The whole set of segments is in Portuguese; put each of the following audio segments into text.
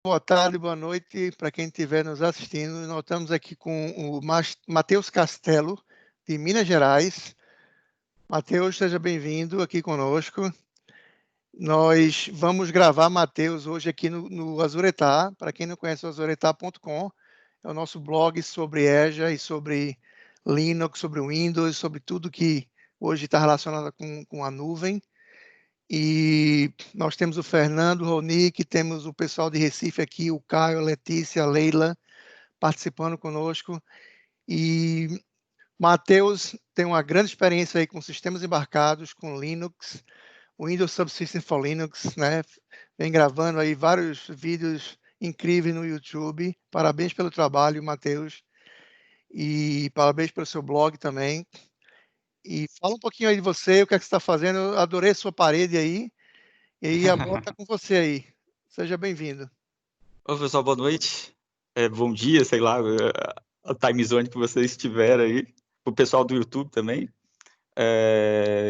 Boa tarde, boa noite para quem estiver nos assistindo. Nós estamos aqui com o Matheus Castelo, de Minas Gerais. Matheus, seja bem-vindo aqui conosco. Nós vamos gravar, Matheus, hoje aqui no Azuretá. Para quem não conhece o azuretá.com, é o nosso blog sobre Azure e sobre Linux, sobre Windows, sobre tudo que hoje está relacionado com a nuvem. E nós temos o Fernando, o Ronick, temos o pessoal de Recife aqui, o Caio, a Letícia, a Leila, participando conosco. E Matheus tem uma grande experiência aí com sistemas embarcados, com Linux, Windows Subsystem for Linux, né? Vem gravando aí vários vídeos incríveis no YouTube. Parabéns pelo trabalho, Matheus. E parabéns pelo seu blog também. E fala um pouquinho aí de você, o que é que você está fazendo. Eu adorei a sua parede aí. E aí, a bola está com você aí. Seja bem-vindo. Ô, pessoal, boa noite. Bom dia, sei lá, a time zone que vocês estiverem aí. O pessoal do YouTube também.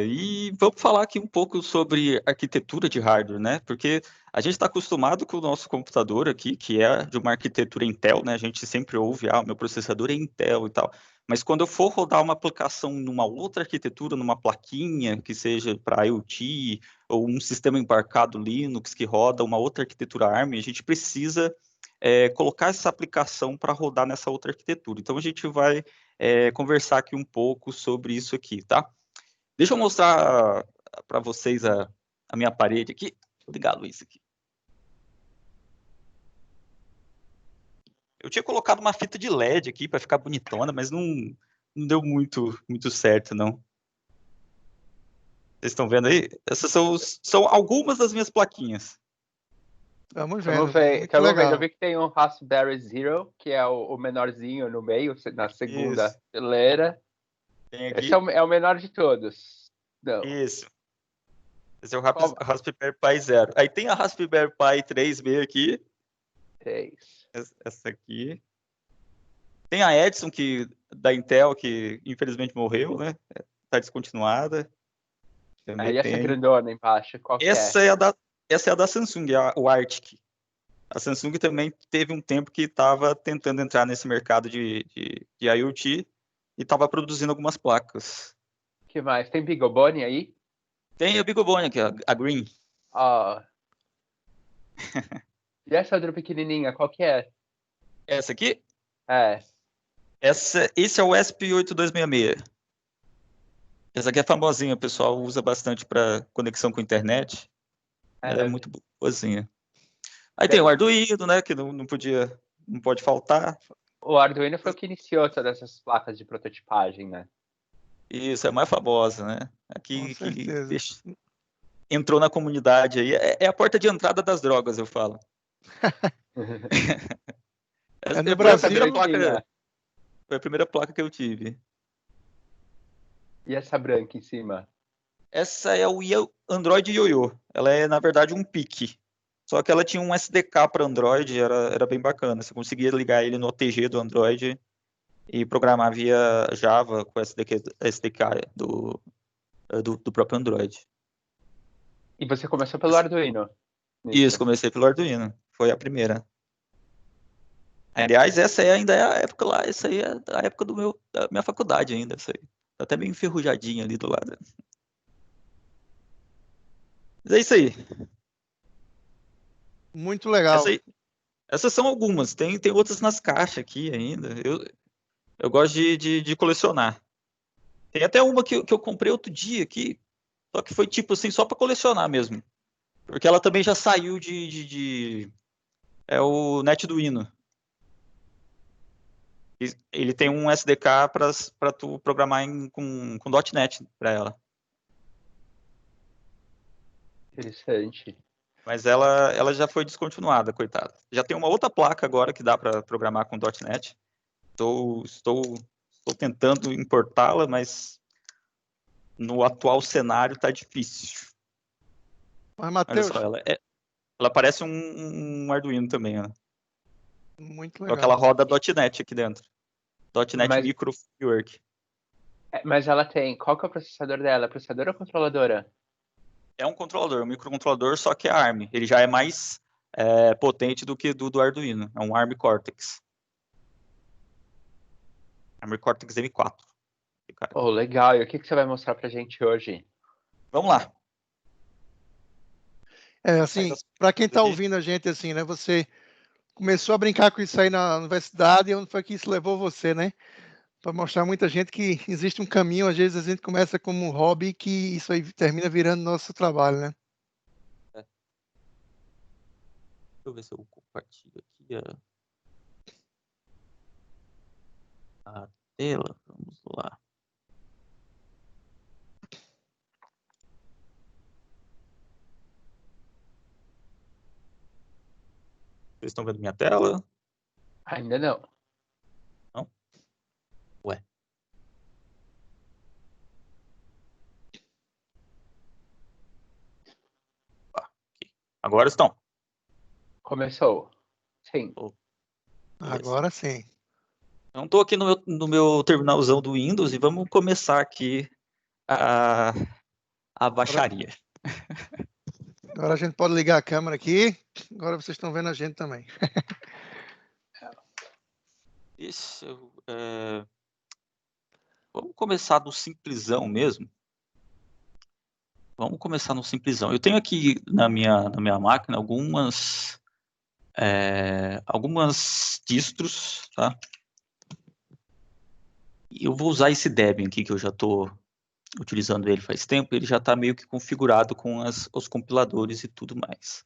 E vamos falar aqui um pouco sobre arquitetura de hardware, né? Porque a gente está acostumado com o nosso computador aqui, que é de uma arquitetura Intel, né? A gente sempre ouve, o meu processador é Intel e tal. Mas quando eu for rodar uma aplicação numa outra arquitetura, numa plaquinha, que seja para IoT, ou um sistema embarcado Linux que roda uma outra arquitetura ARM, a gente precisa colocar essa aplicação para rodar nessa outra arquitetura. Então, a gente vai conversar aqui um pouco sobre isso aqui, tá? Deixa eu mostrar para vocês a minha parede aqui. Vou ligar a luz aqui. Eu tinha colocado uma fita de LED aqui para ficar bonitona, mas não deu muito certo, não. Vocês estão vendo aí? Essas são algumas das minhas plaquinhas. Vamos vendo. Estamos vendo. Eu vi que tem um Raspberry Zero, que é o menorzinho no meio, na segunda Isso. fileira. Esse é o menor de todos. Não. Isso. Esse é o Raspberry Pi Zero. Aí tem a Raspberry Pi 3B aqui. 3. Essa aqui. Tem a Edison, da Intel, que infelizmente morreu, né? Está descontinuada. Aí essa grandona embaixo, qual essa é? Essa é a da Samsung, o Arctic. A Samsung também teve um tempo que estava tentando entrar nesse mercado de IoT e estava produzindo algumas placas. O que mais? Tem BeagleBone aí? Tem a BeagleBone aqui, a Green. E essa outra pequenininha, qual que é? Essa aqui? Esse é o ESP8266. Essa aqui é famosinha, o pessoal usa bastante para conexão com a internet. Ela é muito boazinha. Aí tem o Arduino, né, que não pode faltar. O Arduino foi o que iniciou todas essas placas de prototipagem, né? Isso, é a mais famosa, né? Com certeza. Entrou na comunidade aí. É a porta de entrada das drogas, eu falo. No Brasil, foi a primeira placa que eu tive. E essa branca em cima? Essa é o Android Yoyo. Ela é, na verdade, um PIC. Só que ela tinha um SDK para Android, era bem bacana. Você conseguia ligar ele no OTG do Android e programar via Java com o SDK do próprio Android. E você começou pelo Arduino? Isso, comecei pelo Arduino. Foi a primeira. Aliás, essa ainda é a época lá, essa aí é a época da minha faculdade ainda, essa aí. Tá até bem enferrujadinha ali do lado. Mas é isso aí. Muito legal. Essas são algumas, tem outras nas caixas aqui ainda. Eu gosto de colecionar. Tem até uma que eu comprei outro dia aqui, só que foi tipo assim, só para colecionar mesmo. Porque ela também já saiu é o NetDuino. Ele tem um SDK para tu programar com .NET para ela. Interessante. Mas ela já foi descontinuada, coitada. Já tem uma outra placa agora que dá para programar com .NET. Estou tentando importá-la, mas no atual cenário está difícil. Mas, Matheus... Olha só, ela parece um Arduino também, ó. Muito legal. Só que ela roda .NET aqui dentro. .NET Micro Framework. Mas ela tem... Qual que é o processador dela? Processador ou controladora? É um controlador, um microcontrolador, só que é ARM. Ele já é mais potente do que do Arduino. É um ARM Cortex. ARM Cortex M4. Oh, legal. E o que você vai mostrar pra gente hoje? Vamos lá. Assim, para quem está ouvindo a gente, assim, né? Você começou a brincar com isso aí na universidade, e onde foi que isso levou você, né? Para mostrar a muita gente que existe um caminho, às vezes a gente começa como um hobby, que isso aí termina virando nosso trabalho, né? Deixa eu ver se eu compartilho aqui a tela. Vamos lá. Vocês estão vendo minha tela? Ainda não. Não? Ué. Aqui. Agora estão. Começou. Sim. Agora sim. Então, estou aqui no meu terminalzão do Windows e vamos começar aqui a baixaria. Agora a gente pode ligar a câmera aqui. Agora vocês estão vendo a gente também. Vamos começar do simplesão mesmo. Vamos começar no simplesão. Eu tenho aqui na minha máquina algumas distros, tá? E eu vou usar esse Debian aqui, que eu já estou utilizando ele faz tempo. Ele já está meio que configurado com os compiladores e tudo mais.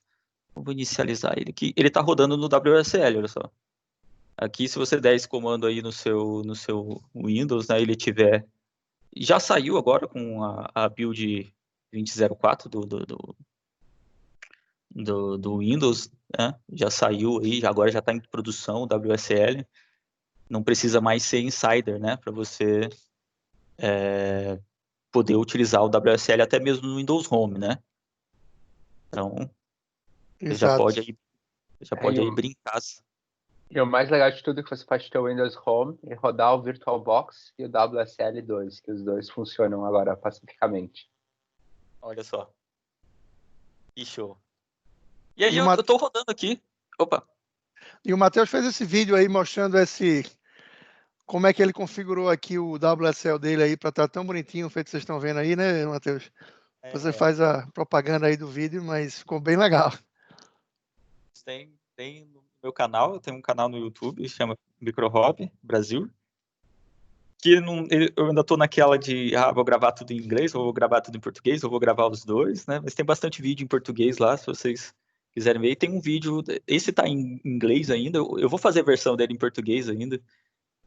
Eu vou inicializar ele aqui. Ele está rodando no WSL, olha só. Aqui, se você der esse comando aí no seu Windows, né, ele tiver... Já saiu agora com a build 2004 do Windows, né? Já saiu aí, agora já está em produção o WSL. Não precisa mais ser insider, né? Para você poder utilizar o WSL até mesmo no Windows Home, né? Então, você já pode aí brincar. E o mais legal de tudo é que você pode ter o Windows Home e rodar o VirtualBox e o WSL2, que os dois funcionam agora pacificamente. Olha só. Que show. E aí eu tô rodando aqui. Opa. E o Matheus fez esse vídeo aí mostrando como é que ele configurou aqui o WSL dele aí para estar tão bonitinho, feito que vocês estão vendo aí, né, Matheus? Você faz a propaganda aí do vídeo, mas ficou bem legal. Tem no meu canal, eu tenho um canal no YouTube, chama MicroHobby Brasil, que eu ainda tô naquela de, vou gravar tudo em inglês, ou vou gravar tudo em português, ou vou gravar os dois, né? Mas tem bastante vídeo em português lá, se vocês quiserem ver. E tem um vídeo, esse tá em inglês ainda, eu vou fazer a versão dele em português ainda.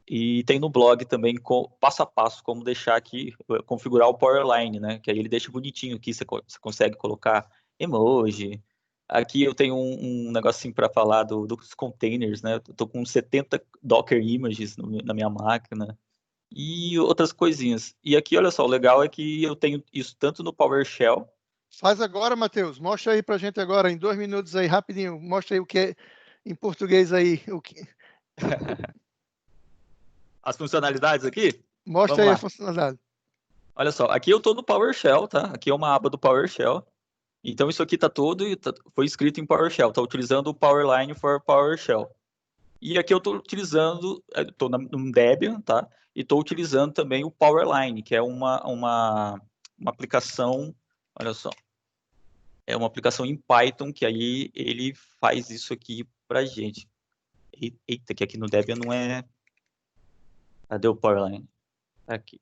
E tem no blog também, passo a passo, como deixar aqui, configurar o Powerline, né? Que aí ele deixa bonitinho aqui, você consegue colocar emoji. Aqui eu tenho um negocinho para falar dos containers, né? Eu tô com 70 Docker images na minha máquina e outras coisinhas. E aqui, olha só, o legal é que eu tenho isso tanto no PowerShell. Faz agora, Matheus. Mostra aí pra gente agora, em 2 minutos aí, rapidinho. Mostra aí o que é em português aí. As funcionalidades aqui? Mostra Vamos aí lá. a funcionalidade. Olha só, aqui eu tô no PowerShell, tá? Aqui é uma aba do PowerShell. Então isso aqui foi escrito em PowerShell, está utilizando o Powerline for PowerShell. E aqui eu estou utilizando, estou no Debian, tá? E estou utilizando também o Powerline, que é uma aplicação, olha só, é uma aplicação em Python, que aí ele faz isso aqui pra gente. Eita, que aqui no Debian não é... Cadê o Powerline? Aqui.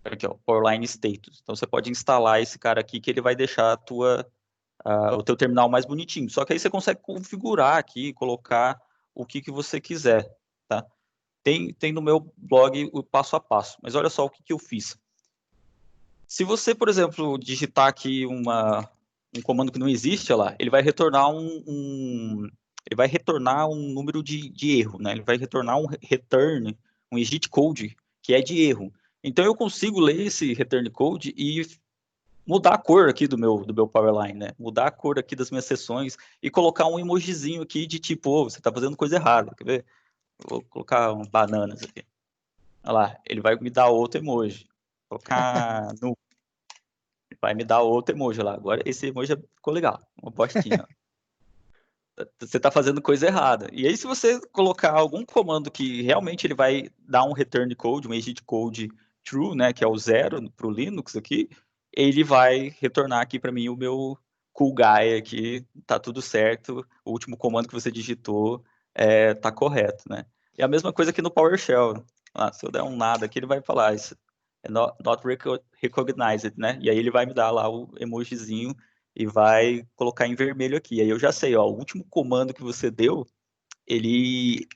Aqui, ó, Powerline Status. Então você pode instalar esse cara aqui, que ele vai deixar o teu terminal mais bonitinho. Só que aí você consegue configurar aqui, colocar o que você quiser, tá? Tem no meu blog o passo a passo. Mas olha só o que eu fiz. Se você, por exemplo, digitar aqui um comando que não existe, olha lá, ele vai retornar ele vai retornar um número de erro, né? Ele vai retornar um return, um exit code, que é de erro. Então eu consigo ler esse return code e mudar a cor aqui do meu Powerline, né? Mudar a cor aqui das minhas sessões e colocar um emojizinho aqui de tipo, você está fazendo coisa errada, quer ver? Vou colocar bananas aqui. Olha lá, ele vai me dar outro emoji. Vou colocar vai me dar outro emoji lá. Agora esse emoji ficou legal. uma bostinha. Você está fazendo coisa errada. E aí, se você colocar algum comando que realmente ele vai dar um return code, um exit code true, né, que é o 0 para o Linux aqui, ele vai retornar aqui para mim o meu cool guy aqui, tá tudo certo, o último comando que você digitou tá correto, né? E a mesma coisa aqui no PowerShell. Se eu der um nada aqui, ele vai falar isso é not recognized, né? E aí ele vai me dar lá o emojizinho e vai colocar em vermelho aqui. Aí eu já sei, ó, o último comando que você deu, ele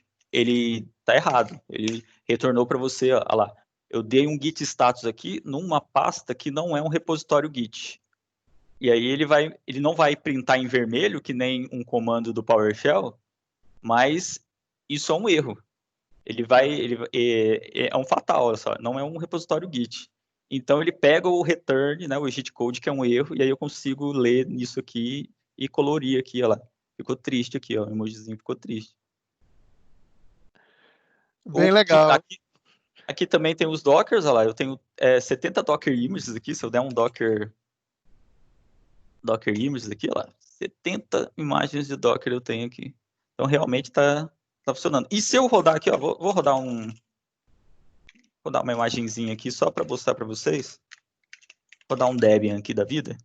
tá errado. Ele retornou para você, ó lá. Eu dei um git status aqui numa pasta que não é um repositório git. E aí ele não vai printar em vermelho, que nem um comando do PowerShell, mas isso é um erro. É um fatal, olha só, não é um repositório git. Então ele pega o return, né, o git code, que é um erro, e aí eu consigo ler isso aqui e colorir aqui, olha lá. Ficou triste aqui, ó, o emojizinho ficou triste. Bem legal. Aqui também tem os dockers, olha lá, eu tenho 70 docker images aqui, se eu der um docker images aqui, olha lá, 70 imagens de docker eu tenho aqui. Então realmente tá funcionando. E se eu rodar aqui, ó, vou rodar Vou dar uma imagenzinha aqui só para mostrar para vocês. Vou dar um Debian aqui da vida.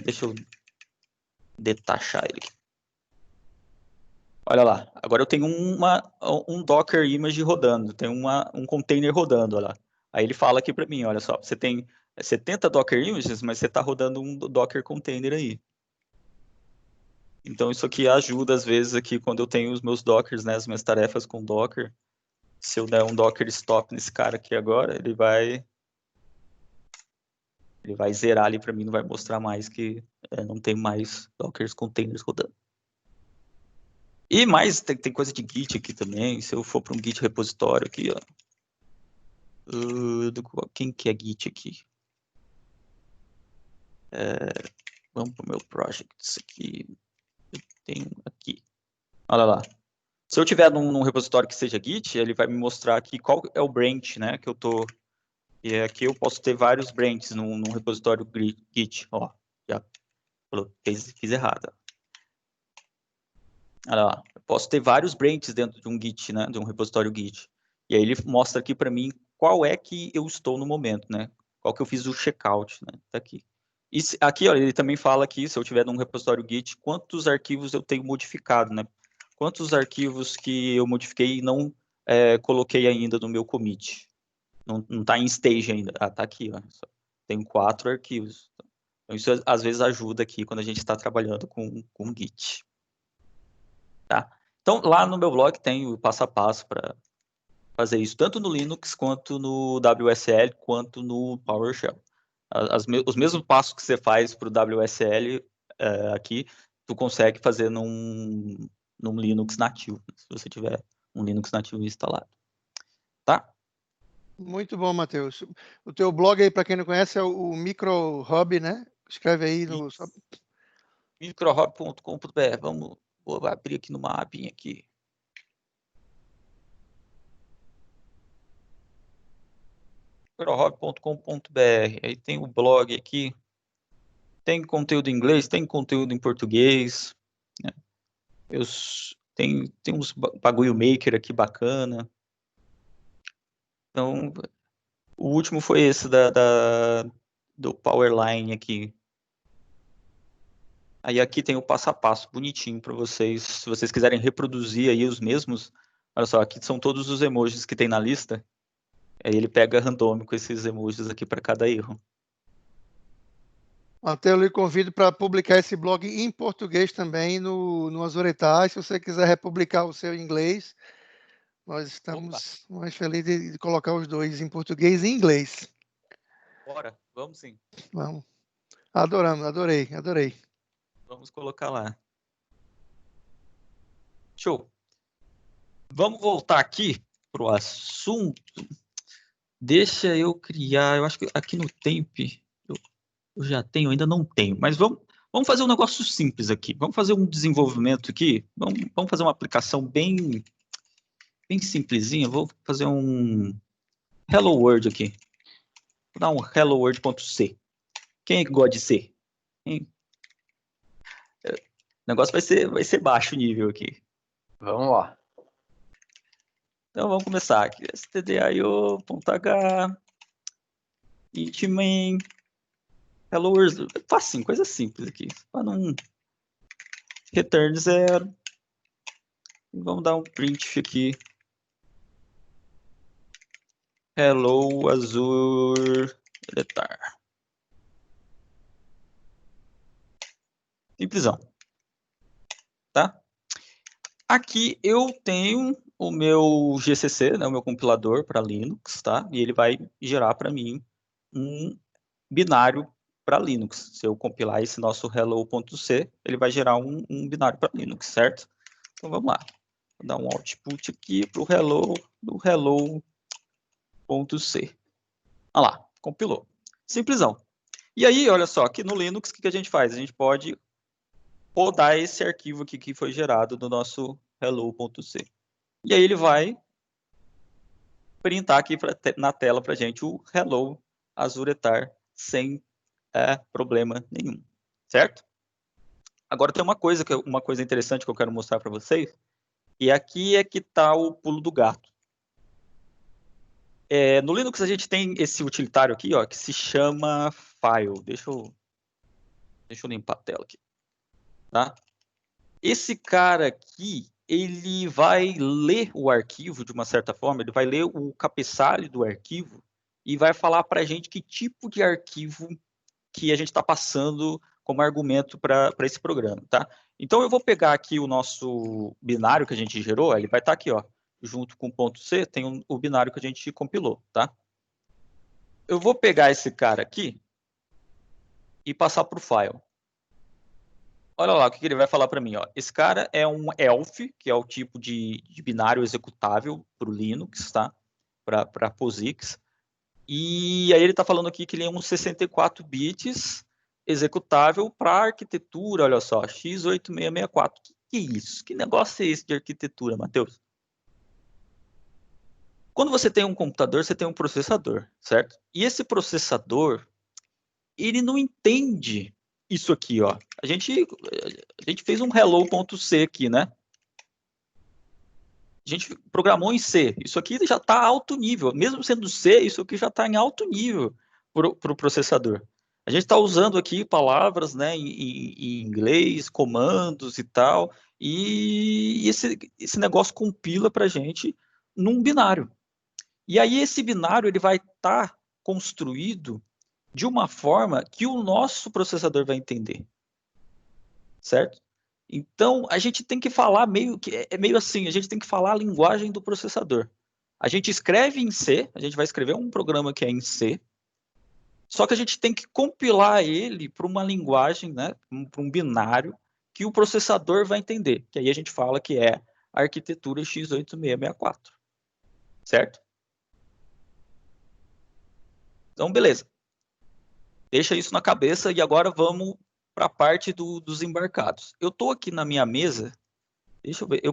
Deixa eu detachar ele aqui. Olha lá, agora eu tenho um Docker image rodando, tem um container rodando, olha lá. Aí ele fala aqui para mim, olha só, você tem 70 Docker images, mas você está rodando um Docker container aí. Então isso aqui ajuda às vezes aqui quando eu tenho os meus Dockers, né, as minhas tarefas com Docker. Se eu der um Docker stop nesse cara aqui agora, ele vai zerar ali para mim, não vai mostrar mais que não tem mais Docker containers rodando. E mais, tem coisa de Git aqui também, se eu for para um Git repositório aqui, ó. Quem que é Git aqui? Vamos para o meu projects aqui. Eu tenho aqui. Olha lá. Se eu tiver num repositório que seja Git, ele vai me mostrar aqui qual é o branch, né, que eu tô... E aqui eu posso ter vários branches num repositório Git. Ó, já fiz errado. Olha lá, eu posso ter vários branches dentro de um Git, né, de um repositório Git. E aí ele mostra aqui para mim qual é que eu estou no momento, né? Qual que eu fiz o checkout, né? Tá aqui. E aqui, olha, ele também fala aqui, se eu tiver num repositório Git, quantos arquivos eu tenho modificado, né? Quantos arquivos que eu modifiquei e não coloquei ainda no meu commit. Não está em stage ainda. Tá aqui, ó. Tenho 4 arquivos. Então, isso às vezes ajuda aqui quando a gente está trabalhando com Git. Tá? Então, lá no meu blog tem o passo a passo para fazer isso, tanto no Linux, quanto no WSL, quanto no PowerShell. Os mesmos passos que você faz para o WSL aqui, tu consegue fazer num Linux nativo, se você tiver um Linux nativo instalado. Tá? Muito bom, Matheus. O teu blog aí, para quem não conhece, é o Micro Hub, né? Escreve aí no... microhub.com.br. Vou abrir aqui numa abinha aqui. microhub.com.br. Aí tem o blog aqui. Tem conteúdo em inglês, tem conteúdo em português. Né? Tem uns bagulho maker aqui bacana. Então, o último foi esse do Powerline aqui. Aí aqui tem o passo a passo, bonitinho para vocês. Se vocês quiserem reproduzir aí os mesmos, olha só, aqui são todos os emojis que tem na lista. Aí ele pega randômico esses emojis aqui para cada erro. Até eu lhe convido para publicar esse blog em português também no Azuretar. Se você quiser republicar o seu em inglês, nós estamos mais felizes de colocar os dois em português e inglês. Bora, vamos sim. Vamos. Adorei. Vamos colocar lá. Show. Vamos voltar aqui para o assunto. Deixa eu criar, eu acho que aqui no Temp eu já tenho, ainda não tenho, mas vamos fazer um negócio simples aqui. Vamos fazer um desenvolvimento aqui. Vamos fazer uma aplicação bem simplesinha. Vou fazer um Hello World aqui. Vou dar um hello world.c. Quem é que gosta de C? negócio vai ser baixo o nível aqui. Vamos lá. Então vamos começar aqui. stdio.h int.main hello world. Facinho, coisa simples aqui. Para não return 0. E vamos dar um print aqui. Hello Azure deletar. Simplesão. Tá? Aqui eu tenho o meu GCC, né, o meu compilador para Linux, tá? E ele vai gerar para mim um binário para Linux. Se eu compilar esse nosso hello.c, ele vai gerar um binário para Linux, certo? Então vamos lá. Vou dar um output aqui para o hello do hello.c. Olha lá, compilou. Simplesão. E aí, olha só, aqui no Linux, o que a gente faz? A gente pode rodar esse arquivo aqui que foi gerado do nosso hello.c. E aí ele vai printar aqui na tela para a gente o hello azuretar sem problema nenhum, certo? Agora tem uma coisa interessante que eu quero mostrar para vocês, e aqui é que está o pulo do gato. No Linux a gente tem esse utilitário aqui, ó, que se chama file. Deixa eu limpar a tela aqui, tá? Esse cara aqui, ele vai ler o arquivo de uma certa forma, ele vai ler o cabeçalho do arquivo e vai falar para a gente que tipo de arquivo que a gente está passando como argumento para esse programa, tá? Então eu vou pegar aqui o nosso binário que a gente gerou, ele vai estar aqui, ó, junto com o ponto C, tem o binário que a gente compilou, tá? Eu vou pegar esse cara aqui e passar para o file. Olha lá o que ele vai falar para mim. Ó. Esse cara é um ELF, que é o tipo de binário executável para o Linux, tá? Para POSIX. E aí ele está falando aqui que ele é um 64 bits executável para arquitetura, olha só, x8664. Que é isso? Que negócio é esse de arquitetura, Matheus? Quando você tem um computador, você tem um processador, certo? E esse processador, ele não entende isso aqui, ó. A gente fez um hello.c aqui, né? A gente programou em C. Isso aqui já está alto nível. Mesmo sendo C, isso aqui já está em alto nível para o processador. A gente está usando aqui palavras, né, em inglês, comandos e tal, e esse negócio compila para a gente num binário. E aí esse binário ele vai estar construído de uma forma que o nosso processador vai entender, certo? Então a gente tem que falar meio assim, a gente tem que falar a linguagem do processador. A gente escreve em C, a gente vai escrever um programa que é em C, só que a gente tem que compilar ele para uma linguagem, né, para um binário que o processador vai entender, que aí a gente fala que é a arquitetura x8664, certo? Então, beleza. Deixa isso na cabeça e agora vamos para a parte dos embarcados. Eu estou aqui na minha mesa, deixa eu ver, deixa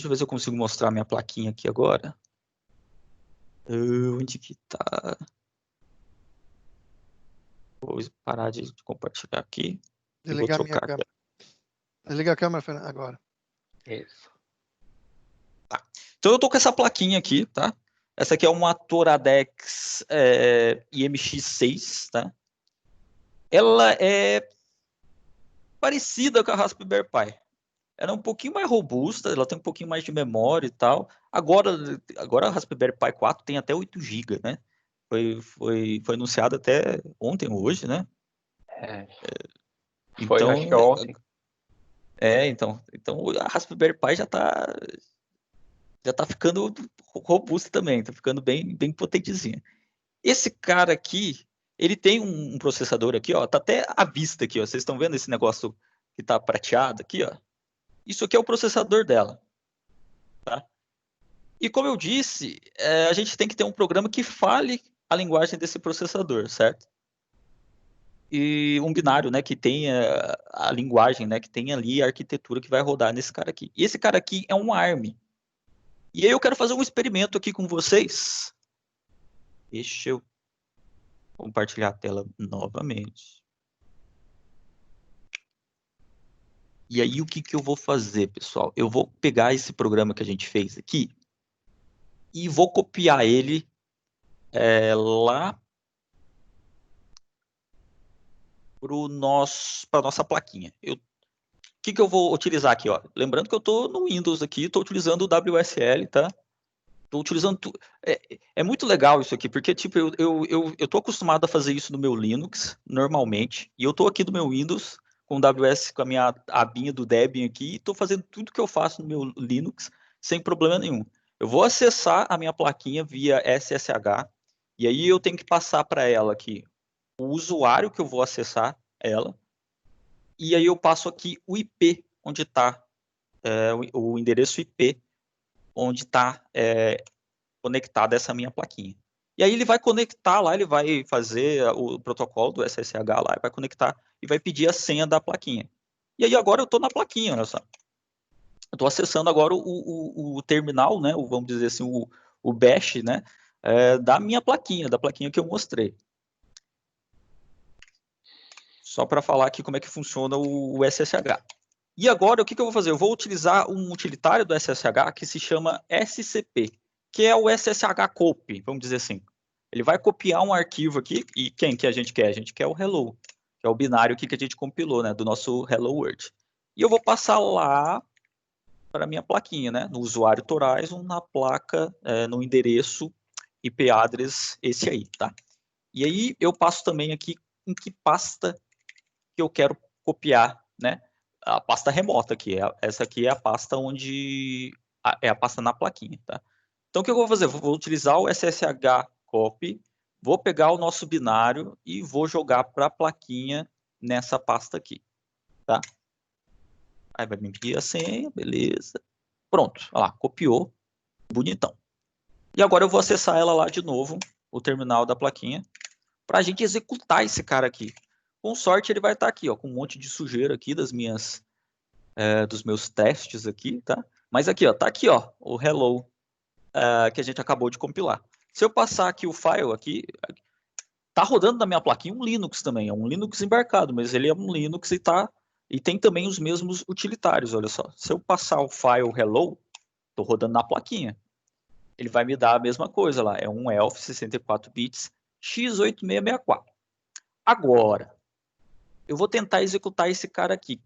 eu ver se eu consigo mostrar minha plaquinha aqui agora. Onde que tá? Vou parar de compartilhar aqui e vou Desligar minha trocar câmera. aqui. Desliga a câmera, Fernando, agora. Isso. Tá. Então eu tô com essa plaquinha aqui, tá? Essa aqui é uma Toradex IMX6, tá? Ela é parecida com a Raspberry Pi. Ela é um pouquinho mais robusta, ela tem um pouquinho mais de memória e tal. Agora a Raspberry Pi 4 tem até 8 GB, né? Foi anunciado até ontem ou hoje, né? Foi, Então, acho que é ontem. então a Raspberry Pi já tá ficando robusta também, tá ficando bem potentezinha. Esse cara aqui, ele tem um processador aqui, ó, tá até à vista aqui, ó. Vocês estão vendo esse negócio que tá prateado aqui, ó? Isso aqui é o processador dela, tá? E como eu disse, a gente tem que ter um programa que fale a linguagem desse processador, certo? E um binário, né, que tenha a linguagem, né, que tenha ali a arquitetura que vai rodar nesse cara aqui. E esse cara aqui é um ARM. E aí eu quero fazer um experimento aqui com vocês. Deixa eu compartilhar a tela novamente. E aí, o que eu vou fazer, pessoal? Eu vou pegar esse programa que a gente fez aqui e vou copiar ele lá para a nossa plaquinha. O que eu vou utilizar aqui? Ó? Lembrando que eu estou no Windows aqui, estou utilizando o WSL, tá? Estou utilizando... É muito legal isso aqui, porque tipo, eu estou acostumado a fazer isso no meu Linux, normalmente, e eu estou aqui no meu Windows, com o WS, com a minha abinha do Debian aqui, e estou fazendo tudo que eu faço no meu Linux, sem problema nenhum. Eu vou acessar a minha plaquinha via SSH, e aí eu tenho que passar para ela aqui o usuário que eu vou acessar ela, e aí eu passo aqui o IP, onde está o endereço IP, onde está conectada essa minha plaquinha. E aí ele vai conectar lá, ele vai fazer o protocolo do SSH lá, vai conectar e vai pedir a senha da plaquinha. E aí agora eu estou na plaquinha, olha só. Eu estou acessando agora o terminal, né? Vamos dizer assim, o bash, né? Da minha plaquinha, da plaquinha que eu mostrei. Só para falar aqui como é que funciona o SSH. E agora, o que eu vou fazer? Eu vou utilizar um utilitário do SSH que se chama SCP, que é o SSH copy, vamos dizer assim. Ele vai copiar um arquivo aqui, e quem que a gente quer? A gente quer o hello, que é o binário aqui que a gente compilou, né, do nosso Hello World. E eu vou passar lá para a minha plaquinha, né, no usuário Horizon, na placa, no endereço IP address esse aí, tá? E aí eu passo também aqui em que pasta que eu quero copiar, né? A pasta remota aqui, essa aqui é a pasta onde é a pasta na plaquinha, tá? Então o que eu vou fazer? Vou utilizar o SSH copy, vou pegar o nosso binário e vou jogar para a plaquinha nessa pasta aqui, tá? Aí vai me pedir a senha, beleza. Pronto, olha lá, copiou, bonitão. E agora eu vou acessar ela lá de novo, o terminal da plaquinha, para a gente executar esse cara aqui. Com sorte ele vai estar aqui, ó, com um monte de sujeira aqui dos meus testes aqui, tá? Mas aqui, ó, tá aqui, ó, o hello que a gente acabou de compilar. Se eu passar aqui o file aqui, tá rodando na minha plaquinha um Linux também, é um Linux embarcado, mas ele é um Linux e tem também os mesmos utilitários, olha só. Se eu passar o file hello, tô rodando na plaquinha. Ele vai me dar a mesma coisa lá, é um ELF 64 bits x8664. Agora, eu vou tentar executar esse cara aqui.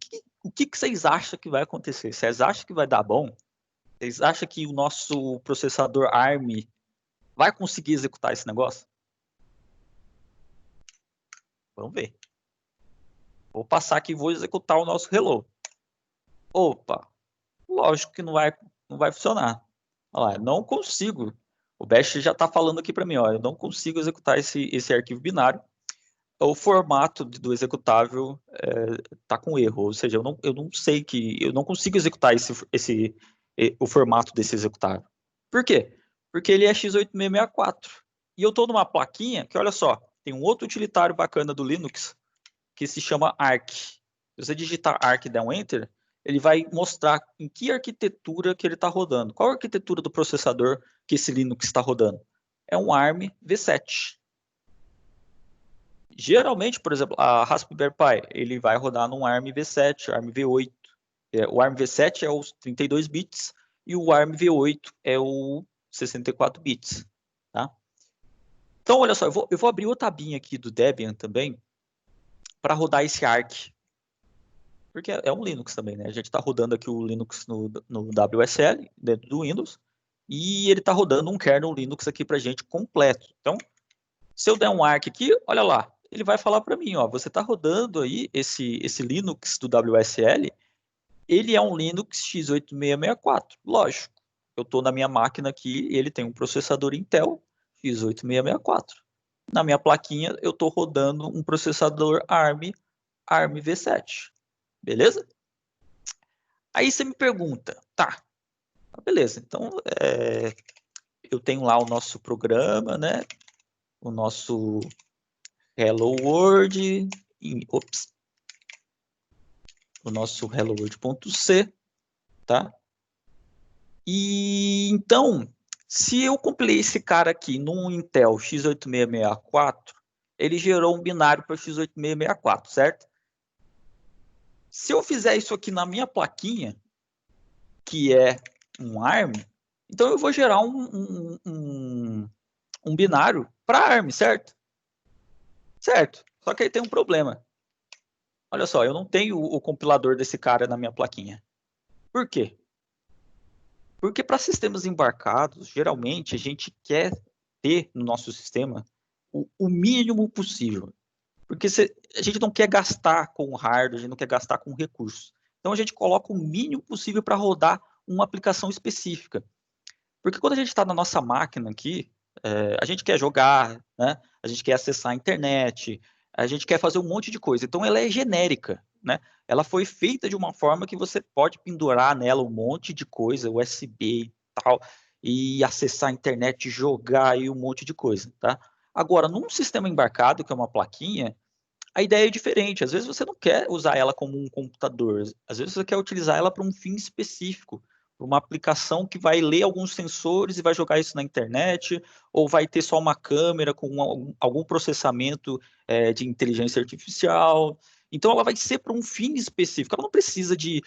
O que vocês acham que vai acontecer? Vocês acham que vai dar bom? Vocês acham que o nosso processador ARM vai conseguir executar esse negócio? Vamos ver. Vou passar aqui e vou executar o nosso hello. Opa, lógico que não vai funcionar. Olha lá, não consigo. O Bash já está falando aqui para mim, ó, eu não consigo executar esse arquivo binário. O formato do executável está com erro, ou seja, eu não sei eu não consigo executar o formato desse executável. Por quê? Porque ele é x8664. E eu estou numa plaquinha que, olha só, tem um outro utilitário bacana do Linux que se chama Arc. Se você digitar Arc e der um Enter, ele vai mostrar em que arquitetura que ele está rodando. Qual a arquitetura do processador que esse Linux está rodando? É um ARM V7. Geralmente, por exemplo, a Raspberry Pi, ele vai rodar num ARM V7, ARM V8. O ARM V7 é os 32 bits e o ARM V8 é o 64 bits, tá? Então, olha só, eu vou abrir outra abinha aqui do Debian também para rodar esse Arc. Porque é um Linux também, né? A gente está rodando aqui o Linux no WSL, dentro do Windows, e ele está rodando um kernel Linux aqui para a gente completo. Então, se eu der um Arc aqui, olha lá, ele vai falar para mim, ó, você está rodando aí esse Linux do WSL, ele é um Linux x8664, lógico. Eu estou na minha máquina aqui, ele tem um processador Intel x8664. Na minha plaquinha, eu estou rodando um processador ARM V7. Beleza? Aí você me pergunta, tá, beleza, então eu tenho lá o nosso programa, né? O nosso Hello World, o nosso Hello World.c, tá? E então, se eu compilei esse cara aqui num Intel x8664, ele gerou um binário para x8664, certo? Se eu fizer isso aqui na minha plaquinha, que é um ARM, então eu vou gerar um binário para ARM, certo? Certo. Só que aí tem um problema. Olha só, eu não tenho o compilador desse cara na minha plaquinha. Por quê? Porque para sistemas embarcados, geralmente a gente quer ter no nosso sistema o mínimo possível. Porque a gente não quer gastar com hardware, a gente não quer gastar com recursos. Então a gente coloca o mínimo possível para rodar uma aplicação específica. Porque quando a gente está na nossa máquina aqui, a gente quer jogar, né? A gente quer acessar a internet, a gente quer fazer um monte de coisa. Então ela é genérica, né? Ela foi feita de uma forma que você pode pendurar nela um monte de coisa, USB e tal, e acessar a internet, jogar e um monte de coisa, tá? Agora, num sistema embarcado, que é uma plaquinha, a ideia é diferente. Às vezes você não quer usar ela como um computador, às vezes você quer utilizar ela para um fim específico, para uma aplicação que vai ler alguns sensores e vai jogar isso na internet, ou vai ter só uma câmera com algum processamento de inteligência artificial. Então ela vai ser para um fim específico. Ela não precisa de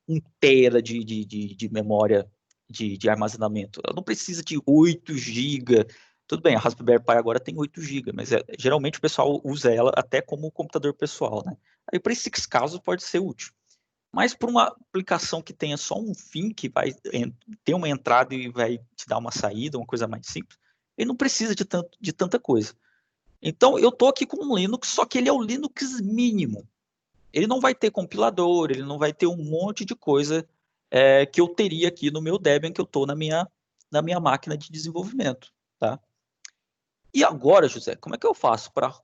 1 tera de memória de armazenamento. Ela não precisa de 8 GB. Tudo bem, a Raspberry Pi agora tem 8 GB, mas geralmente o pessoal usa ela até como computador pessoal, né? Aí para esses casos pode ser útil. Mas para uma aplicação que tenha só um fim, que vai ter uma entrada e vai te dar uma saída, uma coisa mais simples, ele não precisa de tanta coisa. Então eu estou aqui com um Linux, só que ele é o Linux mínimo. Ele não vai ter compilador, ele não vai ter um monte de coisa que eu teria aqui no meu Debian, que eu estou na minha máquina de desenvolvimento, tá? E agora, José, como é que eu faço para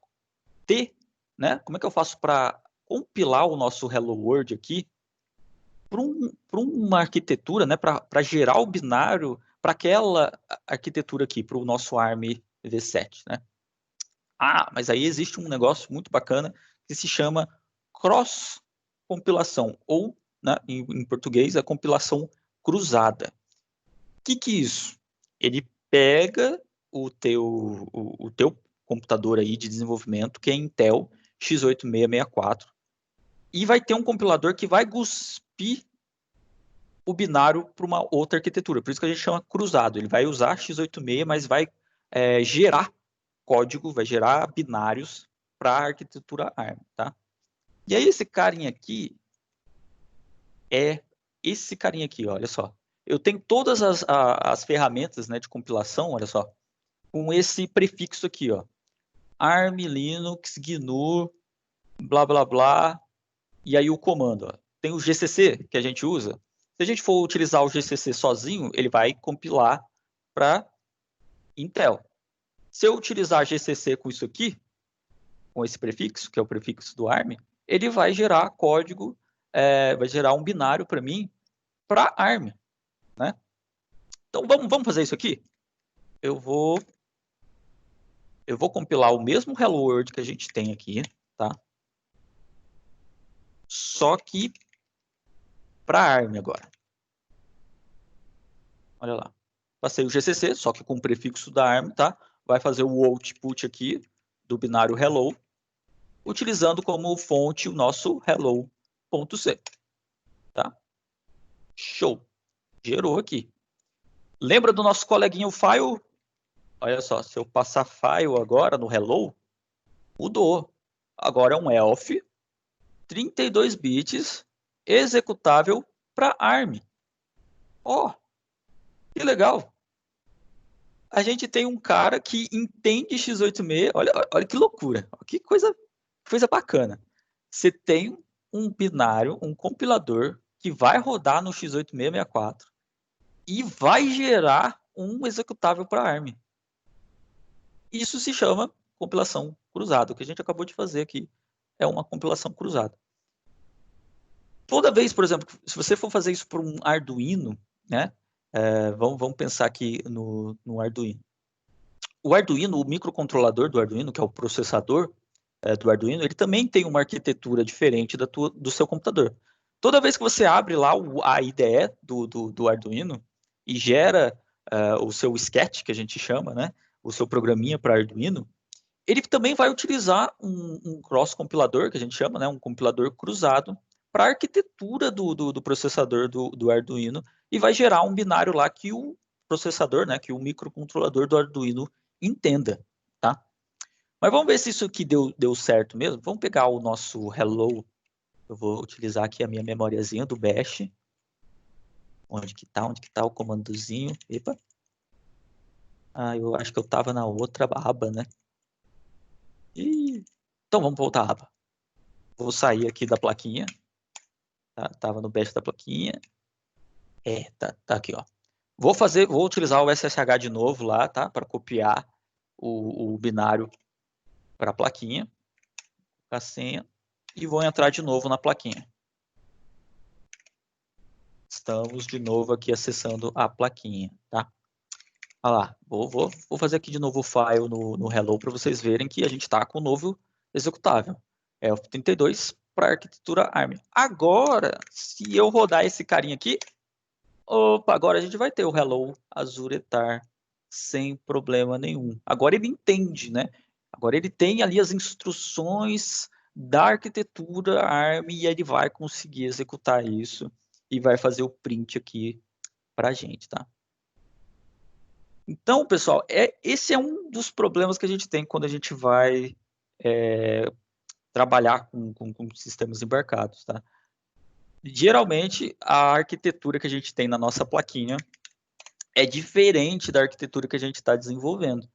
ter, né? Como é que eu faço para compilar o nosso Hello World aqui para uma arquitetura, né? Para gerar o binário para aquela arquitetura aqui, para o nosso ARM V7, né? Ah, mas aí existe um negócio muito bacana que se chama cross-compilação, ou, né, em português, a compilação cruzada. O que é isso? Ele pega o teu computador aí de desenvolvimento, que é Intel x86-64, e vai ter um compilador que vai cuspir o binário para uma outra arquitetura. Por isso que a gente chama cruzado. Ele vai usar x86, mas vai gerar código, vai gerar binários para a arquitetura ARM, tá? E aí esse carinha aqui olha só. Eu tenho todas as ferramentas, né, de compilação, olha só, com esse prefixo aqui, ó. ARM, Linux, GNU, blá, blá, blá, e aí o comando, ó. Tem o GCC que a gente usa. Se a gente for utilizar o GCC sozinho, ele vai compilar para Intel. Se eu utilizar GCC com isso aqui, com esse prefixo, que é o prefixo do ARM, ele vai gerar código, vai gerar um binário para mim, para ARM, né? Então vamos fazer isso aqui? Eu vou compilar o mesmo Hello World que a gente tem aqui, tá? Só que para ARM agora. Olha lá. Passei o GCC, só que com o prefixo da ARM, tá? Vai fazer o output aqui do binário hello, utilizando como fonte o nosso hello.c, tá? Show. Gerou aqui. Lembra do nosso coleguinha o file? Olha só, se eu passar file agora no hello, mudou. Agora é um ELF, 32 bits, executável para ARM. Ó, que legal. A gente tem um cara que entende x86. Olha que loucura. Que coisa bacana. Você tem um binário, um compilador que vai rodar no x86-64 e vai gerar um executável para ARM. Isso se chama compilação cruzada. O que a gente acabou de fazer aqui é uma compilação cruzada. Toda vez, por exemplo, se você for fazer isso por um Arduino, né? Vamos pensar aqui no Arduino. O Arduino, o microcontrolador do Arduino, que é o processador do Arduino, ele também tem uma arquitetura diferente do seu computador. Toda vez que você abre lá a IDE do Arduino e gera o seu sketch, que a gente chama, né? O seu programinha para Arduino, ele também vai utilizar um cross-compilador, que a gente chama, né? Um compilador cruzado, para a arquitetura do processador do Arduino e vai gerar um binário lá que o processador, né, que o microcontrolador do Arduino entenda, tá? Mas vamos ver se isso aqui deu certo mesmo. Vamos pegar o nosso hello. Eu vou utilizar aqui a minha memoriazinha do bash. Onde que tá o comandozinho? Epa. Ah, eu acho que eu estava na outra aba, né? Então vamos voltar à aba. Vou sair aqui da plaquinha. Tá? Tava no bash da plaquinha. Tá aqui, ó. Vou utilizar o SSH de novo lá, tá? Para copiar o binário para a plaquinha. A senha. E vou entrar de novo na plaquinha. Estamos de novo aqui acessando a plaquinha, tá? Olha lá, vou fazer aqui de novo o file no hello para vocês verem que a gente está com o novo executável. É o 32 para arquitetura ARM. Agora, se eu rodar esse carinha aqui, opa, agora a gente vai ter o hello azuretar sem problema nenhum. Agora ele entende, né? Agora ele tem ali as instruções da arquitetura ARM e ele vai conseguir executar isso e vai fazer o print aqui para a gente, tá? Então, pessoal, esse é um dos problemas que a gente tem quando a gente vai trabalhar com sistemas embarcados, tá? Geralmente, a arquitetura que a gente tem na nossa plaquinha é diferente da arquitetura que a gente está desenvolvendo.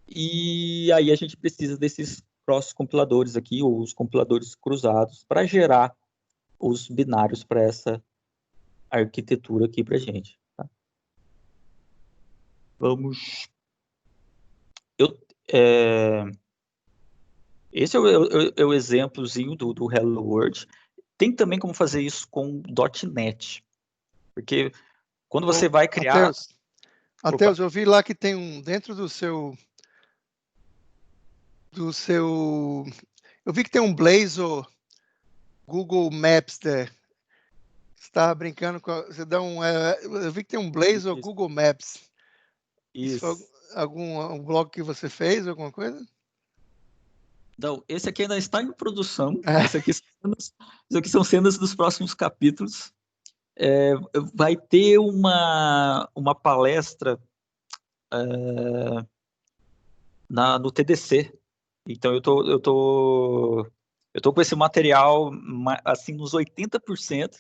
E aí a gente precisa desses cross-compiladores aqui, ou os compiladores cruzados, para gerar os binários para essa arquitetura aqui para a gente. Tá? Vamos... Esse é o exemplozinho do Hello World. Tem também como fazer isso com .NET. Porque quando você vai criar... Matheus, eu vi lá que tem dentro do seu... Eu vi que tem um Blazor Google Maps there. Você estava brincando com... eu vi que tem um Blazor Google Maps. Isso foi um blog que você fez, alguma coisa? Não, esse aqui ainda está em produção. Esse aqui são cenas dos próximos capítulos. Vai ter uma palestra no TDC. Então eu tô com esse material assim nos 80%.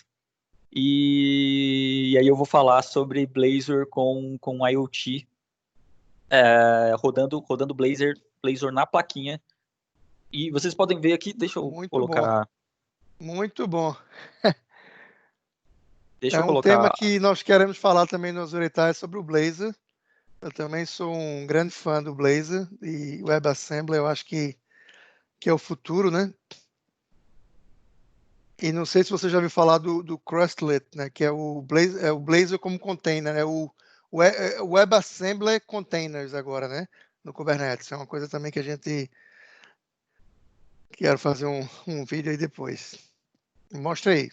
E aí eu vou falar sobre Blazor com IoT, rodando Blazor na plaquinha. E vocês podem ver aqui, deixa eu colocar... Muito bom. Deixa eu colocar... tema que nós queremos falar também no Azuretar, sobre o Blazor. Eu também sou um grande fã do Blazor e WebAssembly, eu acho que é o futuro, né? E não sei se você já ouviu falar do Crustlet, né? Que é o Blazor como container, né? O WebAssembly Containers agora, né? No Kubernetes. É uma coisa também que a gente quer fazer um vídeo aí depois. Mostra aí.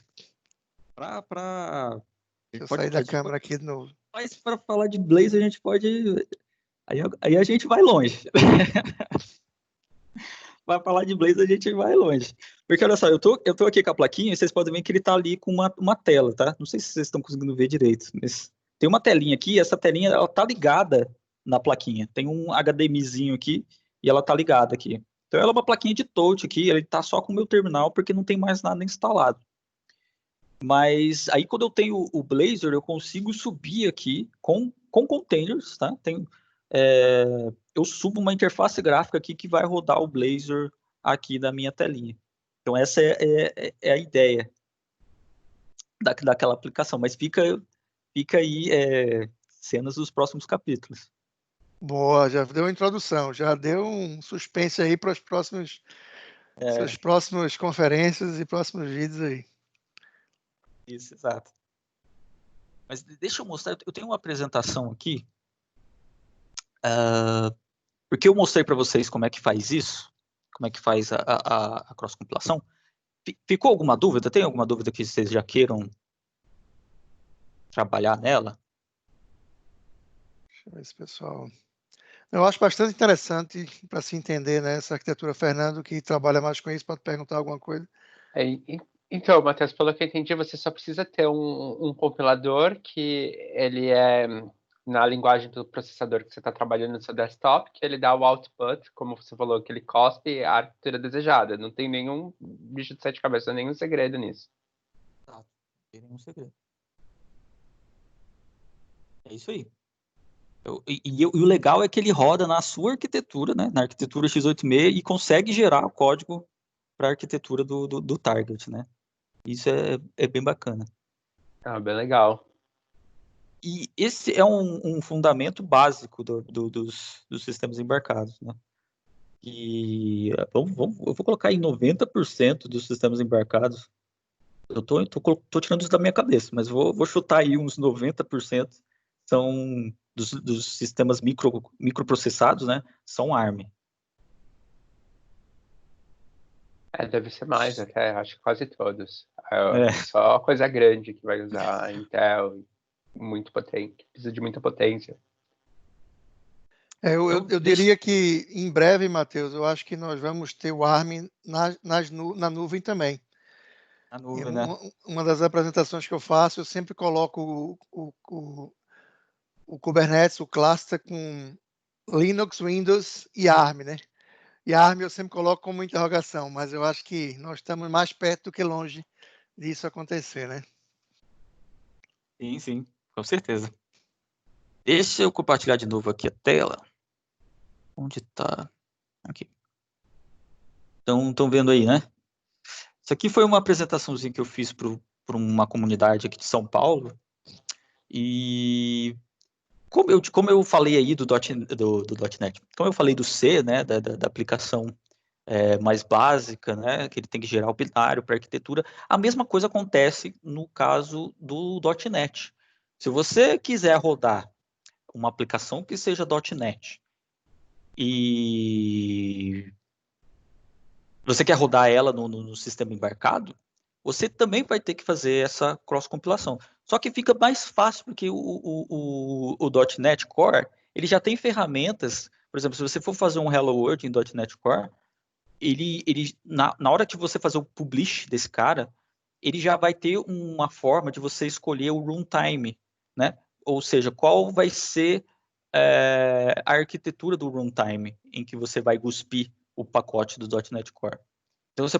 Deixa eu sair da câmera aqui de novo. Mas para falar de Blazor, a gente pode... Aí a gente vai longe. Vai falar de Blazor, a gente vai longe. Porque olha só, eu tô aqui com a plaquinha e vocês podem ver que ele tá ali com uma tela, tá? Não sei se vocês estão conseguindo ver direito, mas tem uma telinha aqui, essa telinha ela tá ligada na plaquinha. Tem um HDMizinho aqui e ela tá ligada aqui. Então ela é uma plaquinha de touch aqui, ele tá só com o meu terminal porque não tem mais nada instalado. Mas aí quando eu tenho o Blazor, eu consigo subir aqui com containers, tá? Eu subo uma interface gráfica aqui que vai rodar o Blazor aqui na minha telinha. Então essa é a ideia daquela aplicação. Mas fica aí cenas dos próximos capítulos. Boa, já deu uma introdução, já deu um suspense aí para as suas próximas conferências e próximos vídeos aí. Isso, exato. Mas deixa eu mostrar, eu tenho uma apresentação aqui, porque eu mostrei para vocês como é que faz isso, como é que faz a cross-compilação. Ficou alguma dúvida? Tem alguma dúvida que vocês já queiram trabalhar nela? Deixa eu ver se, pessoal... Eu acho bastante interessante para se entender, né, essa arquitetura. Fernando, que trabalha mais com isso, pode perguntar alguma coisa. Então, Matheus, pelo que eu entendi, você só precisa ter um compilador que ele é na linguagem do processador que você está trabalhando no seu desktop, que ele dá o output, como você falou, que ele cospe a arquitetura desejada. Não tem nenhum bicho de sete cabeças, nenhum segredo nisso. Tá, não tem nenhum segredo. É isso aí. E o legal é que ele roda na sua arquitetura, né? Na arquitetura x86 e consegue gerar o código para a arquitetura do target, né? Isso é bem bacana. Ah, bem legal. E esse é um fundamento básico dos sistemas embarcados, né? E eu vou colocar em 90% dos sistemas embarcados. Eu tô tirando isso da minha cabeça, mas vou chutar aí uns 90% são dos sistemas microprocessados, né? São ARM. Deve ser mais até, acho que quase todos. É, Só coisa grande que vai usar Intel, muito potente, precisa de muita potência. então, Eu diria que em breve, Matheus, eu acho que nós vamos ter o ARM na nuvem também. a nuvem, né? Uma das apresentações que eu faço, eu sempre coloco o Kubernetes, o cluster com Linux, Windows e ARM, né? E ARM eu sempre coloco como interrogação, mas eu acho que nós estamos mais perto do que longe disso acontecer, né? Sim, sim, com certeza. Deixa eu compartilhar de novo aqui a tela. Onde tá? Aqui. Então, estão vendo aí, né? Isso aqui foi uma apresentaçãozinha que eu fiz para uma comunidade aqui de São Paulo. E como eu falei aí do .NET, como eu falei do C, né, da aplicação mais básica, né, que ele tem que gerar o binário para arquitetura, a mesma coisa acontece no caso do .NET. Se você quiser rodar uma aplicação que seja .NET e você quer rodar ela no sistema embarcado, você também vai ter que fazer essa cross-compilação. Só que fica mais fácil, porque o .NET Core, ele já tem ferramentas, por exemplo, se você for fazer um Hello World em .NET Core, na hora que você fazer o publish desse cara, ele já vai ter uma forma de você escolher o runtime, né? Ou seja, qual vai ser a arquitetura do runtime em que você vai cuspir o pacote do .NET Core. Então você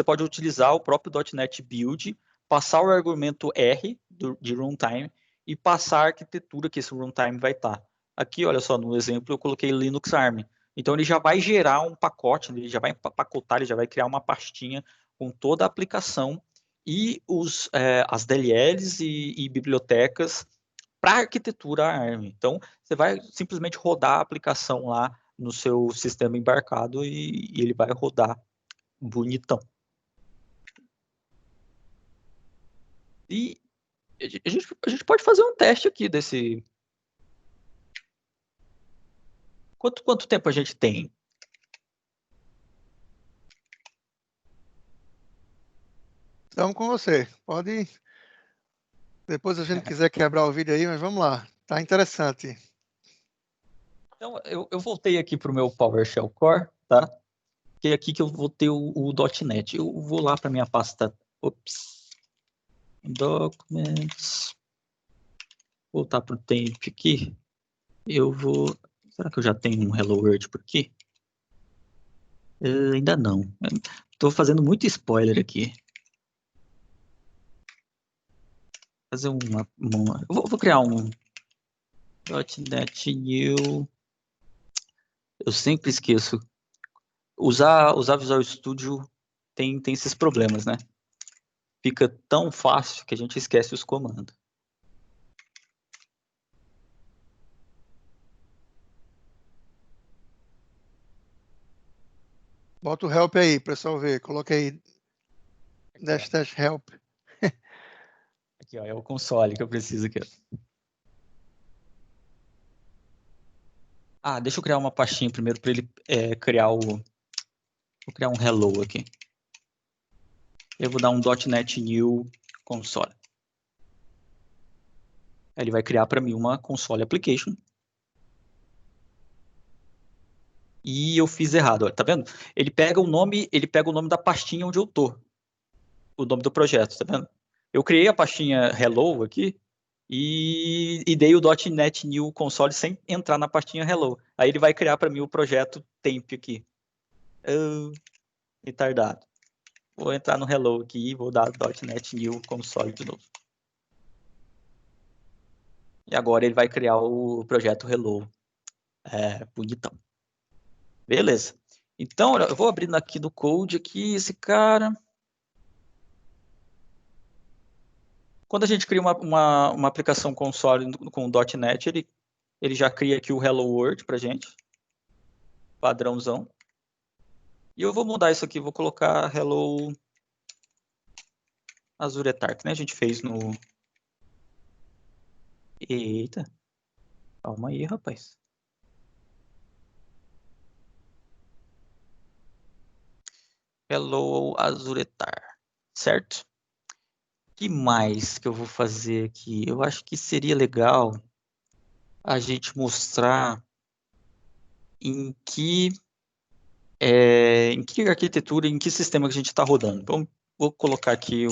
pode utilizar o próprio .NET Build, passar o argumento R de runtime e passar a arquitetura que esse runtime vai estar. Aqui, olha só, no exemplo eu coloquei Linux ARM. Então ele já vai gerar um pacote, ele já vai empacotar, ele já vai criar uma pastinha com toda a aplicação e as DLLs e bibliotecas para a arquitetura ARM. Então você vai simplesmente rodar a aplicação lá no seu sistema embarcado e ele vai rodar bonitão. E a gente pode fazer um teste aqui desse. Quanto tempo a gente tem? Estamos com você. Pode. Depois a gente quiser quebrar o vídeo aí, mas vamos lá. Tá interessante. Então, eu voltei aqui para o meu PowerShell Core, tá? Que é aqui que eu vou ter o .NET. Eu vou lá para minha pasta. Ops. Documents. Voltar para o temp aqui. Eu vou. Será que eu já tenho um Hello World por aqui? Ainda não. Estou fazendo muito spoiler aqui. Fazer vou criar um .NET New. Eu sempre esqueço. Usar Visual Studio tem esses problemas, né? Fica tão fácil que a gente esquece os comandos. Bota o help aí, pessoal ver. Coloquei dash help. Aqui, ó, é o console que eu preciso aqui. Deixa eu criar uma pastinha primeiro para ele criar Vou criar um hello aqui. Eu vou dar um .NET New console. Ele vai criar para mim uma console application. E eu fiz errado, olha, tá vendo? Ele pega o nome da pastinha onde eu tô. o nome do projeto, tá vendo? Eu criei a pastinha Hello aqui e dei o .NET New Console sem entrar na pastinha Hello. Aí ele vai criar para mim o projeto Temp aqui. Retardado. Vou entrar no Hello aqui e vou dar .NET New Console de novo. E agora ele vai criar o projeto Hello. Bonitão. Beleza. Então, olha, eu vou abrindo aqui do code aqui, esse cara. Quando a gente cria uma aplicação console com .NET, ele já cria aqui o Hello World pra gente. Padrãozão. E eu vou mudar isso aqui, vou colocar Hello Azuretar, que nem a gente fez no... Eita. Calma aí, rapaz. Hello Azuretar. Certo? O que mais que eu vou fazer aqui? Eu acho que seria legal a gente mostrar em que arquitetura, em que sistema que a gente está rodando. Então, vou colocar aqui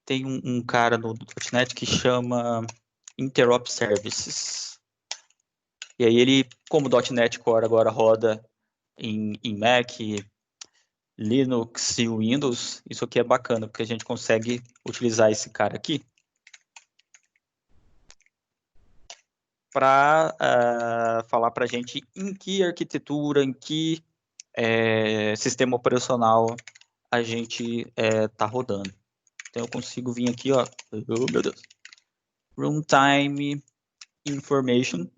tem um cara no .NET que chama Interop Services. E aí ele, como o .NET Core agora roda em Mac, Linux e Windows, isso aqui é bacana, porque a gente consegue utilizar esse cara aqui para falar para a gente em que arquitetura, em que sistema operacional a gente está rodando. Então eu consigo vir aqui, ó, oh meu Deus, Runtime Information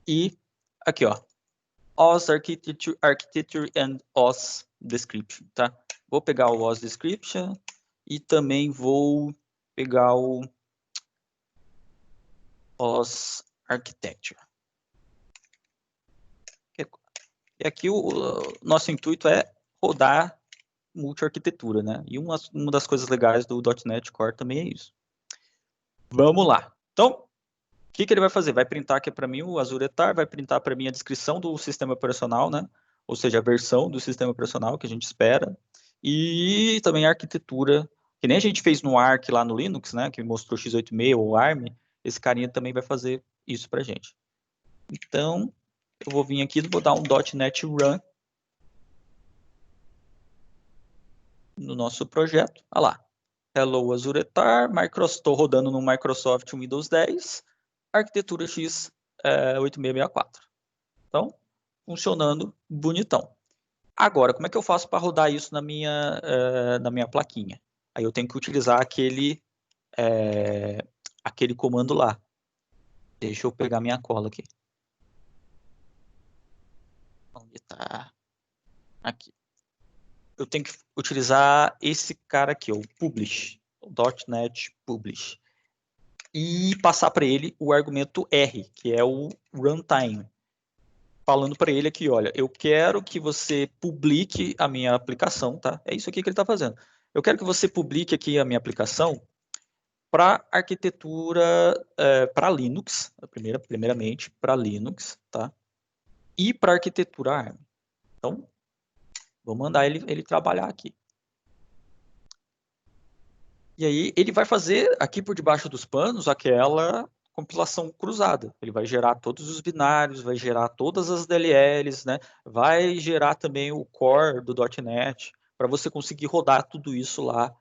e aqui, ó, OS Architecture and OS Description, tá? Vou pegar o OS Description e também vou pegar o OS Architecture. E aqui o nosso intuito é rodar multi-arquitetura, né? E uma das coisas legais do .NET Core também é isso. Vamos lá. Então, o que ele vai fazer? Vai printar aqui para mim o Azuretar, vai printar para mim a descrição do sistema operacional, né? Ou seja, a versão do sistema operacional que a gente espera. E também a arquitetura, que nem a gente fez no Arc lá no Linux, né? Que mostrou x86 ou ARM. Esse carinha também vai fazer isso para a gente. Então, eu vou vir aqui e vou dar um .NET Run no nosso projeto. Olha lá. Hello Azuretar, estou rodando no Microsoft Windows 10, arquitetura X 8664. Então, funcionando bonitão. Agora, como é que eu faço para rodar isso na minha plaquinha? Aí eu tenho que utilizar aquele comando lá. Deixa eu pegar minha cola aqui. Onde está? Aqui. Eu tenho que utilizar esse cara aqui, o Publish, o .NET Publish. E passar para ele o argumento R, que é o runtime. Falando para ele aqui, olha, eu quero que você publique a minha aplicação, tá? É isso aqui que ele está fazendo. Eu quero que você publique aqui a minha aplicação para arquitetura, para Linux, primeiramente para Linux, tá? E para arquitetura ARM. Então, vou mandar ele trabalhar aqui. E aí ele vai fazer aqui por debaixo dos panos aquela compilação cruzada. Ele vai gerar todos os binários, vai gerar todas as DLLs, né? Vai gerar também o core do .NET para você conseguir rodar tudo isso lá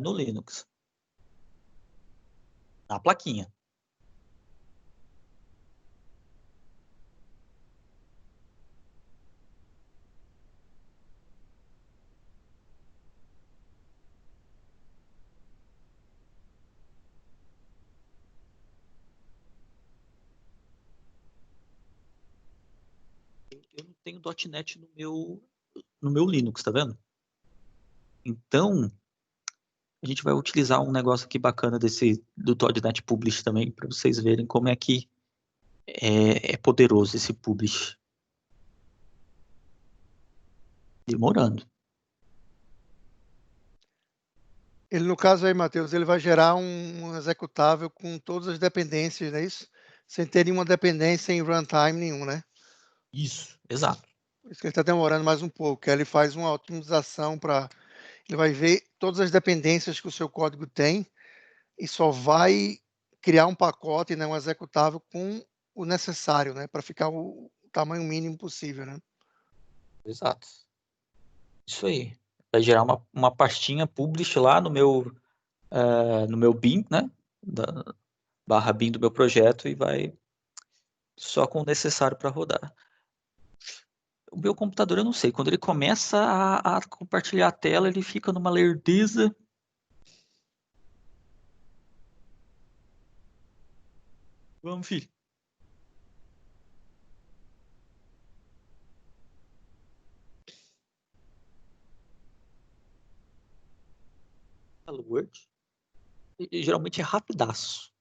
no Linux. Na plaquinha. Eu não tenho .NET no meu Linux, tá vendo? Então, a gente vai utilizar um negócio aqui bacana do .NET Publish também, para vocês verem como é que é poderoso esse Publish. Demorando. Ele, no caso aí, Matheus, ele vai gerar um executável com todas as dependências, não é isso? Sem ter nenhuma dependência em runtime nenhum, né? Isso, exato. Por isso que ele está demorando mais um pouco. Ele faz uma otimização para... Ele vai ver todas as dependências que o seu código tem e só vai criar um pacote, né, um executável com o necessário, né, para ficar o tamanho mínimo possível, né? Exato. Isso aí. Vai gerar uma pastinha publish lá no meu bin, né? Barra bin do meu projeto e vai só com o necessário para rodar. O meu computador, eu não sei, quando ele começa a compartilhar a tela, ele fica numa lerdeza. Vamos, filho. Hello World. E geralmente é rapidaço.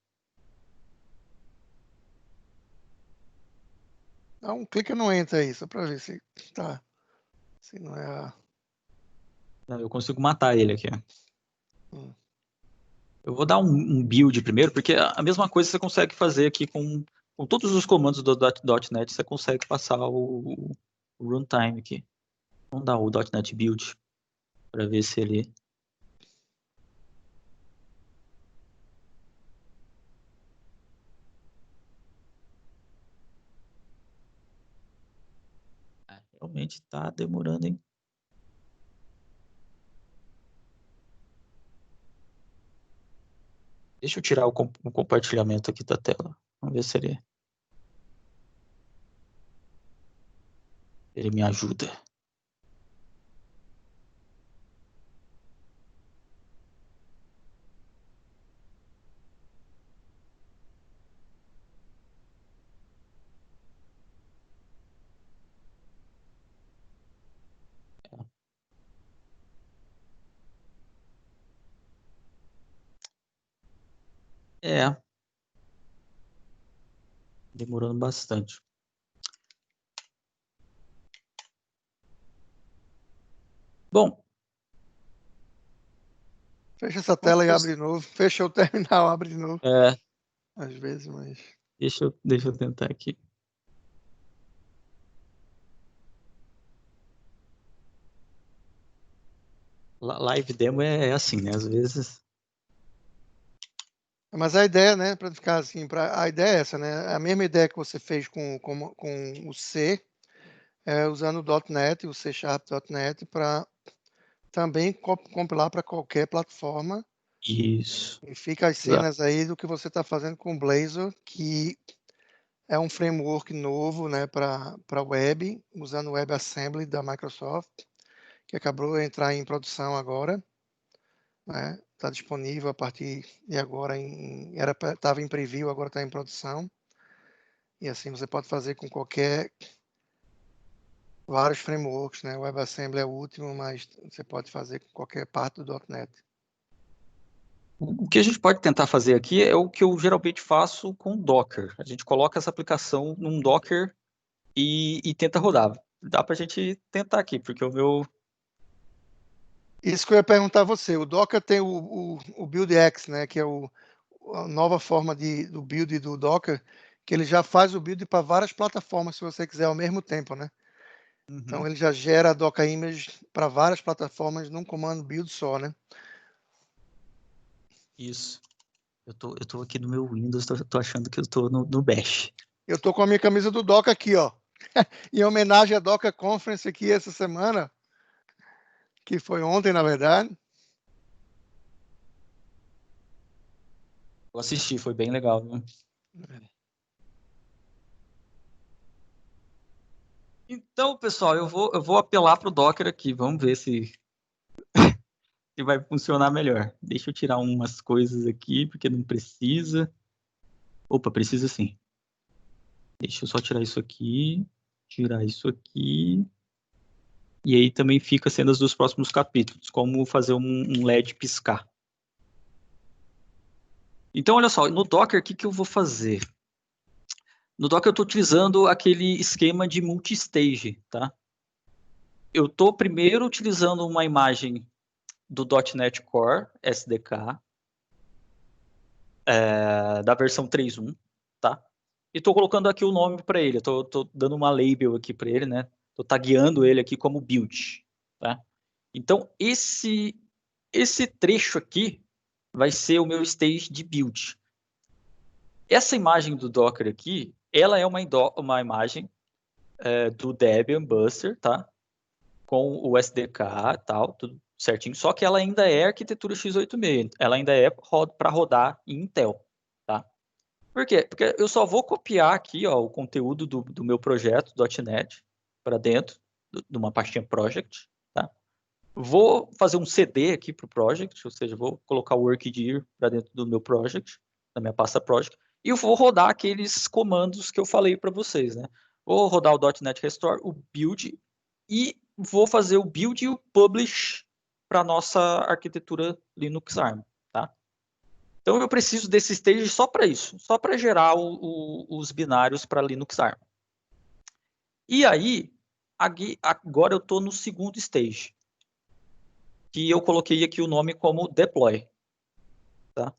Dá um clique no enter aí, só para ver se tá. Se não é a... Não, eu consigo matar ele aqui. Hum. Eu vou dar um build primeiro, porque a mesma coisa você consegue fazer aqui com todos os comandos do .NET, você consegue passar o runtime aqui. Vamos dar o .NET build para ver se ele... Realmente está demorando, hein? Deixa eu tirar o compartilhamento aqui da tela. Vamos ver se ele me ajuda. É. Demorando bastante. Bom. Fecha essa tela e abre de novo. Fecha o terminal, abre de novo. É. Às vezes, mas... Deixa eu tentar aqui. Live demo é assim, né? Às vezes... Mas a ideia, né, para ficar assim, a ideia é essa, né? A mesma ideia que você fez com o C, usando o .NET, o C# .NET, para também compilar para qualquer plataforma. Isso. E fica as cenas aí do que você está fazendo com o Blazor, que é um framework novo, né, para web, usando o WebAssembly da Microsoft, que acabou de entrar em produção agora. Né? Está disponível a partir de agora, estava em preview, agora está em produção. E assim você pode fazer com vários frameworks, né? O WebAssembly é o último, mas você pode fazer com qualquer parte do .NET. O que a gente pode tentar fazer aqui é o que eu geralmente faço com Docker. A gente coloca essa aplicação num Docker e tenta rodar. Dá para a gente tentar aqui, porque o meu... Isso que eu ia perguntar a você. O Docker tem o BuildX, né? Que é a nova forma do build do Docker, que ele já faz o build para várias plataformas, se você quiser, ao mesmo tempo, né? Uhum. Então ele já gera a Docker Image para várias plataformas num comando build só, né? Isso. Eu tô aqui no meu Windows, tô achando que eu tô no Bash. Eu tô com a minha camisa do Docker aqui, ó. Em homenagem à Docker Conference aqui essa semana, que foi ontem, na verdade. Eu assisti, foi bem legal, viu? Então, pessoal, eu vou apelar pro Docker aqui. Vamos ver se vai funcionar melhor. Deixa eu tirar umas coisas aqui, porque não precisa. Opa, precisa sim. Deixa eu só tirar isso aqui. Tirar isso aqui. E aí também fica cenas dos próximos capítulos, como fazer um LED piscar. Então, olha só, no Docker, o que eu vou fazer? No Docker eu estou utilizando aquele esquema de multistage, tá? Eu estou primeiro utilizando uma imagem do .NET Core SDK, da versão 3.1, tá? E estou colocando aqui o nome para ele, estou dando uma label aqui para ele, né? Estou tagueando ele aqui como build, tá? Então, esse trecho aqui vai ser o meu stage de build. Essa imagem do Docker aqui, ela é uma imagem do Debian Buster, tá? Com o SDK e tal, tudo certinho. Só que ela ainda é arquitetura x86. Ela ainda é para rodar em Intel, tá? Por quê? Porque eu só vou copiar aqui, ó, o conteúdo do meu projeto .NET para dentro de uma pastinha project, tá? Vou fazer um CD aqui para o project, ou seja, vou colocar o workdir para dentro do meu project, da minha pasta project, e eu vou rodar aqueles comandos que eu falei para vocês, né? Vou rodar o .NET Restore, o build, e vou fazer o build e o publish para nossa arquitetura Linux ARM, tá? Então eu preciso desse stage só para isso, só para gerar os binários para Linux ARM. E aí, agora eu estou no segundo stage, que eu coloquei aqui o nome como deploy. Tá?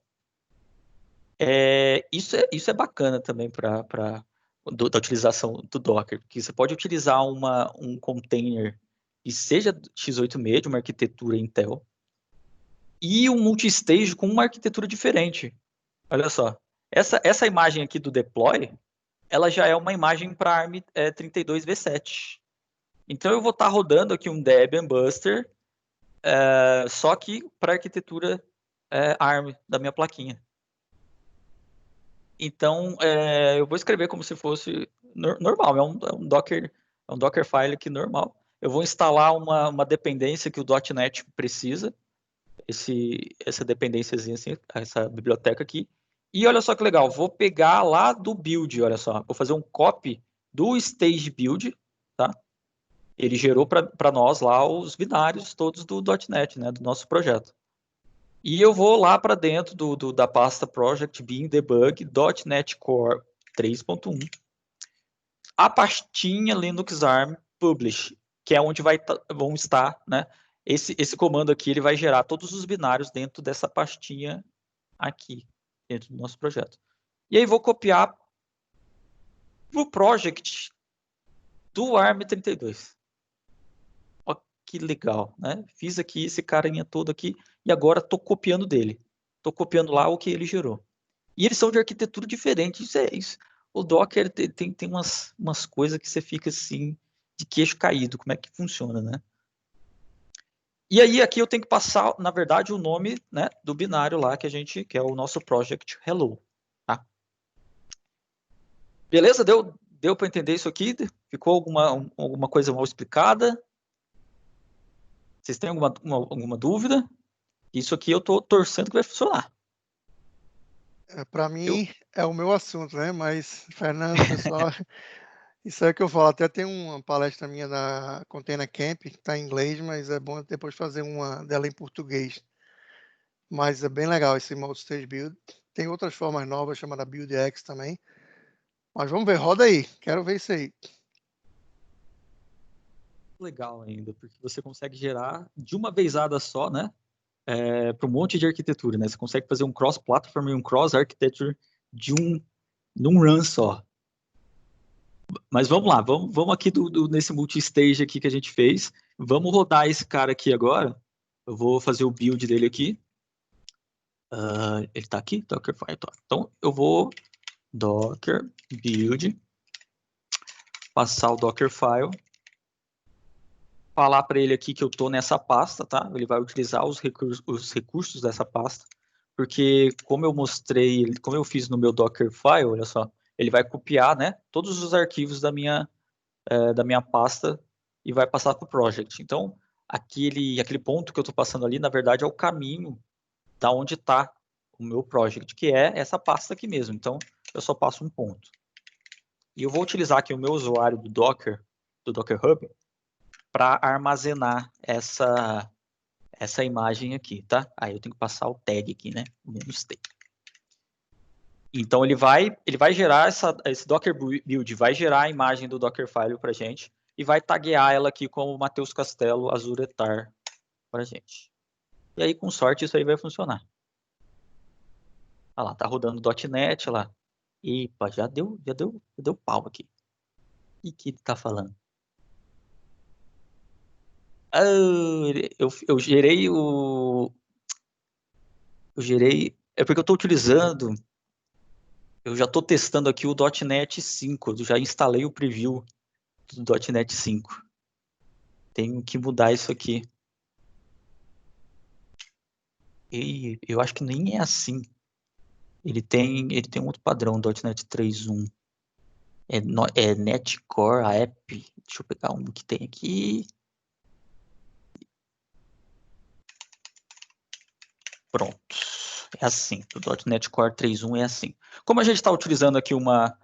Isso é bacana também da utilização do Docker, porque você pode utilizar um container que seja x86, de uma arquitetura Intel, e um multistage com uma arquitetura diferente. Olha só, essa imagem aqui do deploy, ela já é uma imagem para ARM 32v7. Então eu vou estar rodando aqui um Debian Buster, só que para a arquitetura ARM da minha plaquinha. Então eu vou escrever como se fosse normal, é um Dockerfile aqui normal. Eu vou instalar uma dependência que o .NET precisa, essa dependênciazinha assim, essa biblioteca aqui. E olha só que legal, vou pegar lá do build, olha só, vou fazer um copy do stage build, tá? Ele gerou para nós lá os binários todos do .NET, né, do nosso projeto. E eu vou lá para dentro da pasta project bin debug .NET Core 3.1, a pastinha Linux ARM publish, que é onde vão estar, né? Esse comando aqui ele vai gerar todos os binários dentro dessa pastinha aqui, dentro do nosso projeto. E aí vou copiar para o project do ARM32. Ó, que legal, né? Fiz aqui esse carinha todo aqui e agora estou copiando dele. Estou copiando lá o que ele gerou. E eles são de arquitetura diferente. Isso é isso. O Docker tem umas coisas que você fica assim, de queixo caído. Como é que funciona, né? E aí aqui eu tenho que passar, na verdade, o nome, né, do binário lá que é o nosso project hello. Tá? Beleza? Deu para entender isso aqui? Ficou alguma coisa mal explicada? Vocês têm alguma dúvida? Isso aqui eu estou torcendo que vai funcionar. Para mim é o meu assunto, né? Mas, Fernando, pessoal, isso é o que eu falo. Até tem uma palestra minha da Container Camp, que está em inglês, mas é bom depois fazer uma dela em português. Mas é bem legal esse multi-stage build. Tem outras formas novas, chamada BuildX também. Mas vamos ver, roda aí. Quero ver isso aí. Legal ainda, porque você consegue gerar de uma vezada só, né? Para um monte de arquitetura, né? Você consegue fazer um cross-platform e um cross-architecture num run só. Mas vamos lá, vamos aqui nesse multi-stage aqui que a gente fez. Vamos rodar esse cara aqui agora. Eu vou fazer o build dele aqui. Ele está aqui? Dockerfile. Então eu vou docker build, passar o Dockerfile, falar para ele aqui que eu estou nessa pasta, tá? Ele vai utilizar os recursos dessa pasta, porque como eu fiz no meu Dockerfile, olha só, ele vai copiar, né, todos os arquivos da minha pasta e vai passar para o project. Então, aquele ponto que eu estou passando ali, na verdade, é o caminho da onde está o meu project, que é essa pasta aqui mesmo. Então, eu só passo um ponto. E eu vou utilizar aqui o meu usuário do Docker Hub, para armazenar essa imagem aqui, tá? Aí eu tenho que passar o tag aqui, né? -t. Então ele vai gerar esse Docker build, vai gerar a imagem do Dockerfile para gente e vai taguear ela aqui como Matheus Castelo Azuretar para gente. E aí com sorte isso aí vai funcionar. Olha lá, tá rodando .NET, olha lá. Epa, já deu pau aqui. E que ele tá falando? Eu gerei é porque eu estou utilizando, eu já estou testando aqui o .NET 5, eu já instalei o preview do .NET 5. Tenho que mudar isso aqui. E eu acho que nem é assim. Ele tem um outro padrão, .NET 3.1. É Netcore, a app. Deixa eu pegar um que tem aqui. Pronto. É assim. O .NET Core 3.1 é assim. Como a gente está utilizando aqui uma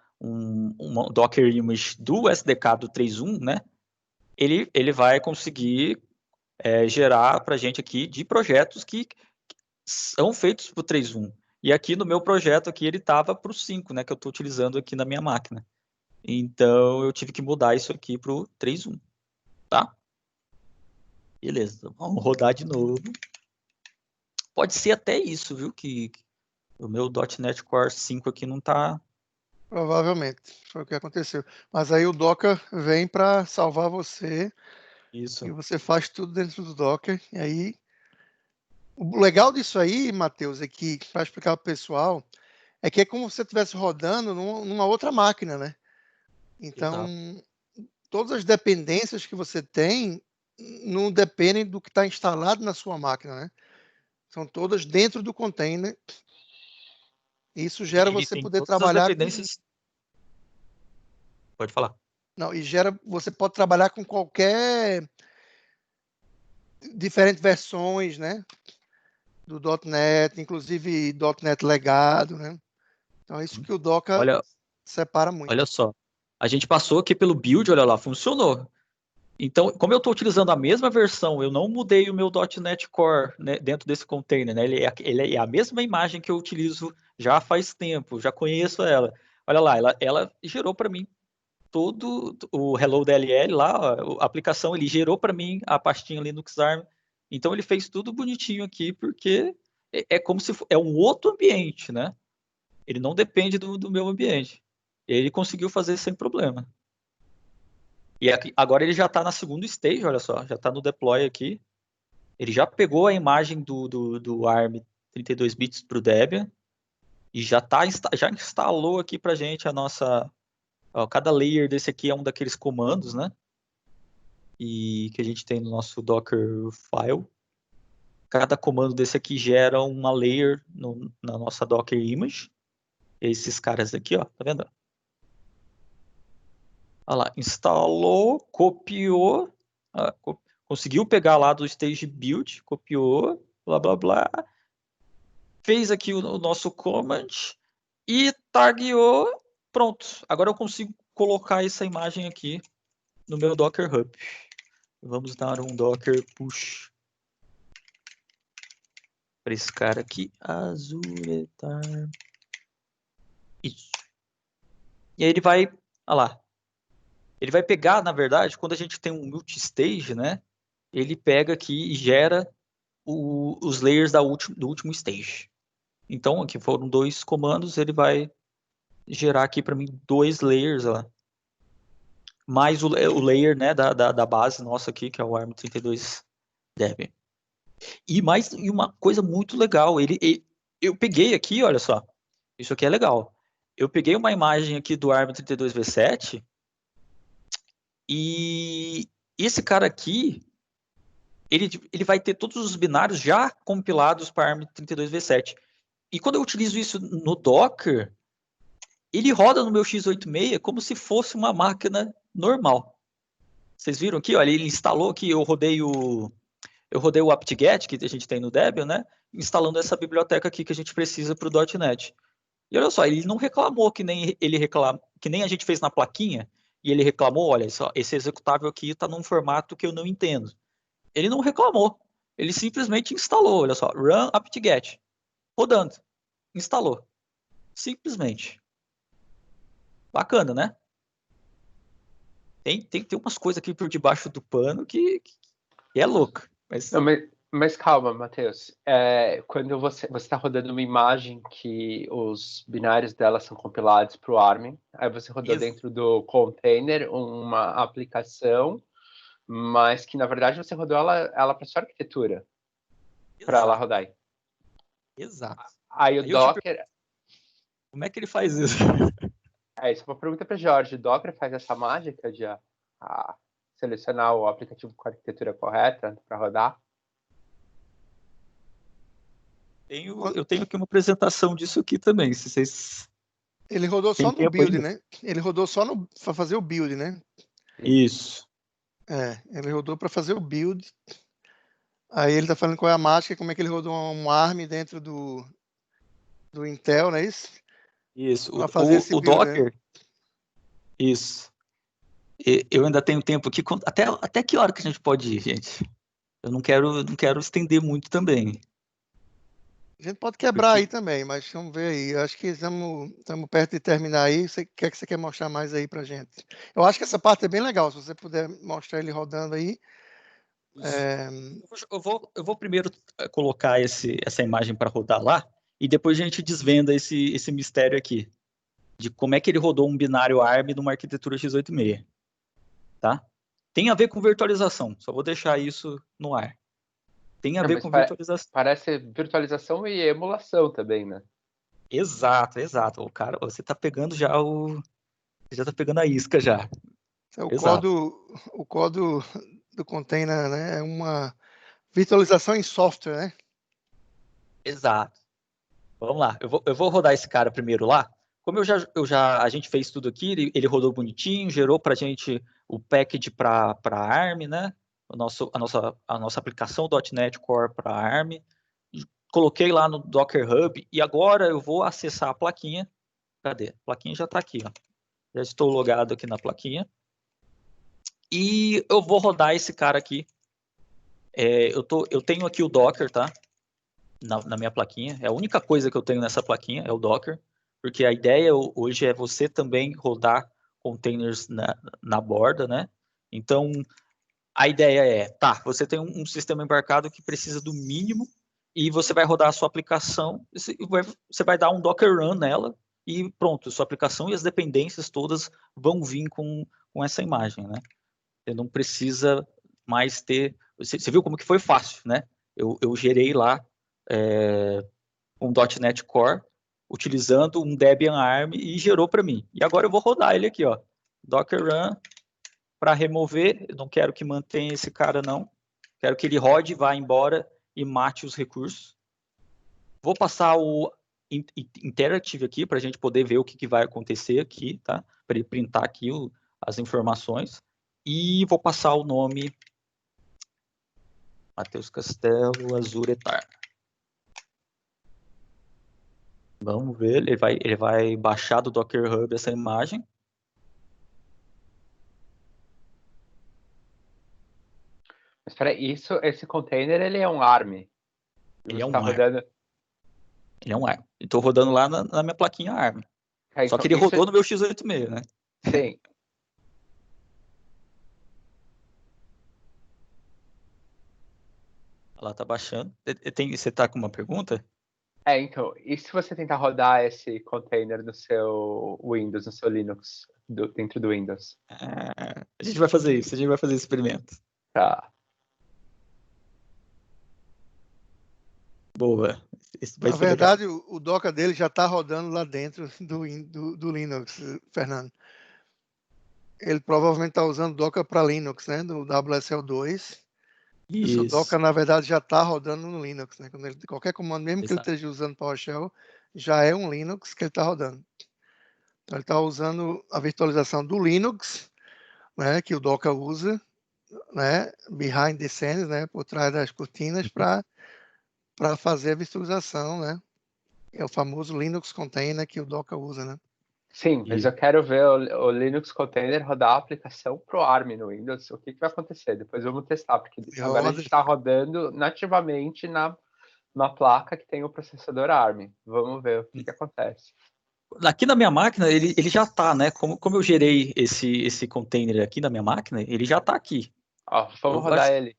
Docker Image do SDK do 3.1, né? Ele vai conseguir gerar para a gente aqui de projetos que são feitos para o 3.1. E aqui no meu projeto aqui ele estava para o 5, né? Que eu estou utilizando aqui na minha máquina. Então eu tive que mudar isso aqui para o 3.1, tá? Beleza, vamos rodar de novo. Pode ser até isso, viu? Que o meu .NET Core 5 aqui não tá... Provavelmente, foi o que aconteceu. Mas aí o Docker vem para salvar você Isso. e você faz tudo dentro do Docker. E aí, o legal disso aí, Matheus, é que, para explicar para o pessoal, é que é como se você estivesse rodando numa outra máquina, né? Então, Exato. todas as dependências que você tem não dependem do que está instalado na sua máquina, né? São todas dentro do container. Isso gera Ele você tem poder todas as trabalhar com... dependências... Pode falar. Não, e gera... Você pode trabalhar com qualquer... diferentes versões, né? Do .NET, inclusive .NET legado, né? Então é isso que o Docker Olha, separa muito. olha só. A gente passou aqui pelo build, olha lá, funcionou. Então, como eu estou utilizando a mesma versão, eu não mudei o meu .NET Core, né, dentro desse container, né? Ele é a mesma imagem que eu utilizo já faz tempo, já conheço ela. Olha lá, ela gerou para mim todo o Hello DLL lá, a aplicação, ele gerou para mim a pastinha Linux ARM. Então, ele fez tudo bonitinho aqui, porque é como se é um outro ambiente, né? Ele não depende do meu ambiente. Ele conseguiu fazer sem problema. E aqui, agora ele já está na segunda stage, olha só, já está no deploy aqui. Ele já pegou a imagem do ARM 32 bits para o Debian e já instalou aqui para gente a nossa... Ó, cada layer desse aqui é um daqueles comandos, né? E que a gente tem no nosso Docker file. Cada comando desse aqui gera uma layer na nossa Docker image. Esses caras aqui, ó, tá vendo? Olha lá, instalou, copiou, conseguiu pegar lá do stage build, copiou, blá blá blá, fez aqui o nosso command e tagueou, pronto. Agora eu consigo colocar essa imagem aqui no meu Docker Hub. Vamos dar um Docker push para esse cara aqui, azuretar. Isso. E aí ele vai, olha lá, ele vai pegar, na verdade, quando a gente tem um multistage, né? Ele pega aqui e gera os layers do último stage. Então, aqui foram 2 comandos, ele vai gerar aqui para mim 2 layers, ó, mais o layer, né, da base nossa aqui, que é o ARM32 Debian. E uma coisa muito legal, eu peguei aqui, olha só, isso aqui é legal. Eu peguei uma imagem aqui do ARM32 V7 e esse cara aqui, ele vai ter todos os binários já compilados para ARM32 V7. E quando eu utilizo isso no Docker, ele roda no meu x86 como se fosse uma máquina normal. Vocês viram aqui? Olha, ele instalou aqui, eu rodei o apt-get que a gente tem no Debian, né? Instalando essa biblioteca aqui que a gente precisa para o .NET. E olha só, ele não reclamou que nem que nem a gente fez na plaquinha, e ele reclamou, olha só, esse executável aqui está num formato que eu não entendo. Ele não reclamou. Ele simplesmente instalou, olha só, run apt-get, rodando, instalou. Simplesmente. Bacana, né? Tem umas coisas aqui por debaixo do pano que é louca. Mas... Não, mas calma, Matheus. Quando você está rodando uma imagem que os binários dela são compilados para o ARM, aí você rodou dentro do container uma aplicação, mas que na verdade você rodou ela para sua arquitetura, para ela rodar aí. Exato. Aí o Docker... Como é que ele faz isso? Isso é uma pergunta para Jorge. O Docker faz essa mágica de selecionar o aplicativo com a arquitetura correta para rodar? Eu tenho aqui uma apresentação disso aqui também, se vocês... Ele rodou só no build, né? Ele rodou só para fazer o build, né? Isso. Ele rodou para fazer o build. Aí ele está falando qual é a mágica, como é que ele rodou um ARM dentro do Intel, não é isso? Isso. O build, Docker... né? Isso. Eu ainda tenho tempo aqui. Até que hora que a gente pode ir, gente? Eu não quero estender muito também. A gente pode quebrar aí também, mas vamos ver aí. Eu acho que estamos perto de terminar aí. O que é que você quer mostrar mais aí pra gente? Eu acho que essa parte é bem legal. Se você puder mostrar ele rodando aí. Eu vou primeiro colocar essa imagem para rodar lá e depois a gente desvenda esse mistério aqui de como é que ele rodou um binário ARM numa arquitetura x86. Tá? Tem a ver com virtualização. Só vou deixar isso no ar. Tem a ver com virtualização. Parece virtualização e emulação também, né? Exato. O cara, você tá pegando já tá pegando a isca já. O código do container, né, é uma virtualização em software, né? Exato. Vamos lá. Eu vou rodar esse cara primeiro lá. Como a gente fez tudo aqui, ele rodou bonitinho, gerou pra gente o package para ARM, né? A nossa aplicação .NET Core para ARM. Coloquei lá no Docker Hub e agora eu vou acessar a plaquinha. Cadê? A plaquinha já está aqui, ó. Já estou logado aqui na plaquinha. E eu vou rodar esse cara aqui. Eu tenho aqui o Docker, tá? Na minha plaquinha. É a única coisa que eu tenho nessa plaquinha, é o Docker. Porque a ideia hoje é você também rodar containers na borda, né? Então, a ideia você tem um sistema embarcado que precisa do mínimo e você vai rodar a sua aplicação, você vai dar um Docker Run nela e pronto, sua aplicação e as dependências todas vão vir com essa imagem, né? Você não precisa mais ter... Você viu como que foi fácil, né? Eu gerei lá um .NET Core utilizando um Debian ARM e gerou para mim. E agora eu vou rodar ele aqui, ó. Docker Run para remover. Eu não quero que mantenha esse cara, não. Quero que ele rode, vá embora e mate os recursos. Vou passar o Interactive aqui para a gente poder ver o que vai acontecer aqui, tá? Para ele printar aqui as informações. E vou passar o nome Matheus Castelo Azuretar. Vamos ver, ele vai baixar do Docker Hub essa imagem. Mas peraí, esse container, ele é um ARM? Ele é um ARM. Ele é um ARM. Estou rodando lá na minha plaquinha ARM. Então, só que ele rodou no meu x86, né? Sim. Ela tá baixando. Você tá com uma pergunta? Então, e se você tentar rodar esse container no seu Windows, no seu Linux, dentro do Windows? A gente vai fazer isso, a gente vai fazer esse experimento. Tá. Boa. Na verdade, o Docker dele já está rodando lá dentro do Linux, Fernando. Ele provavelmente está usando Docker para Linux, né? Do WSL2. Isso. O Docker, na verdade, já está rodando no Linux, né? Qualquer comando, mesmo que ele esteja usando PowerShell, já é um Linux que ele está rodando. Então, ele está usando a virtualização do Linux, né? Que o Docker usa, né? Behind the scenes, né? Por trás das cortinas, para fazer a virtualização, né? É o famoso Linux Container que o Docker usa, né? Sim, mas eu quero ver o Linux Container rodar a aplicação pro ARM no Windows. O que vai acontecer? Depois vamos testar, porque agora a gente está rodando nativamente na placa que tem o processador ARM. Vamos ver o que acontece. Aqui na minha máquina, ele já está, né? Como eu gerei esse container aqui na minha máquina, ele já está aqui. Vamos rodar ele.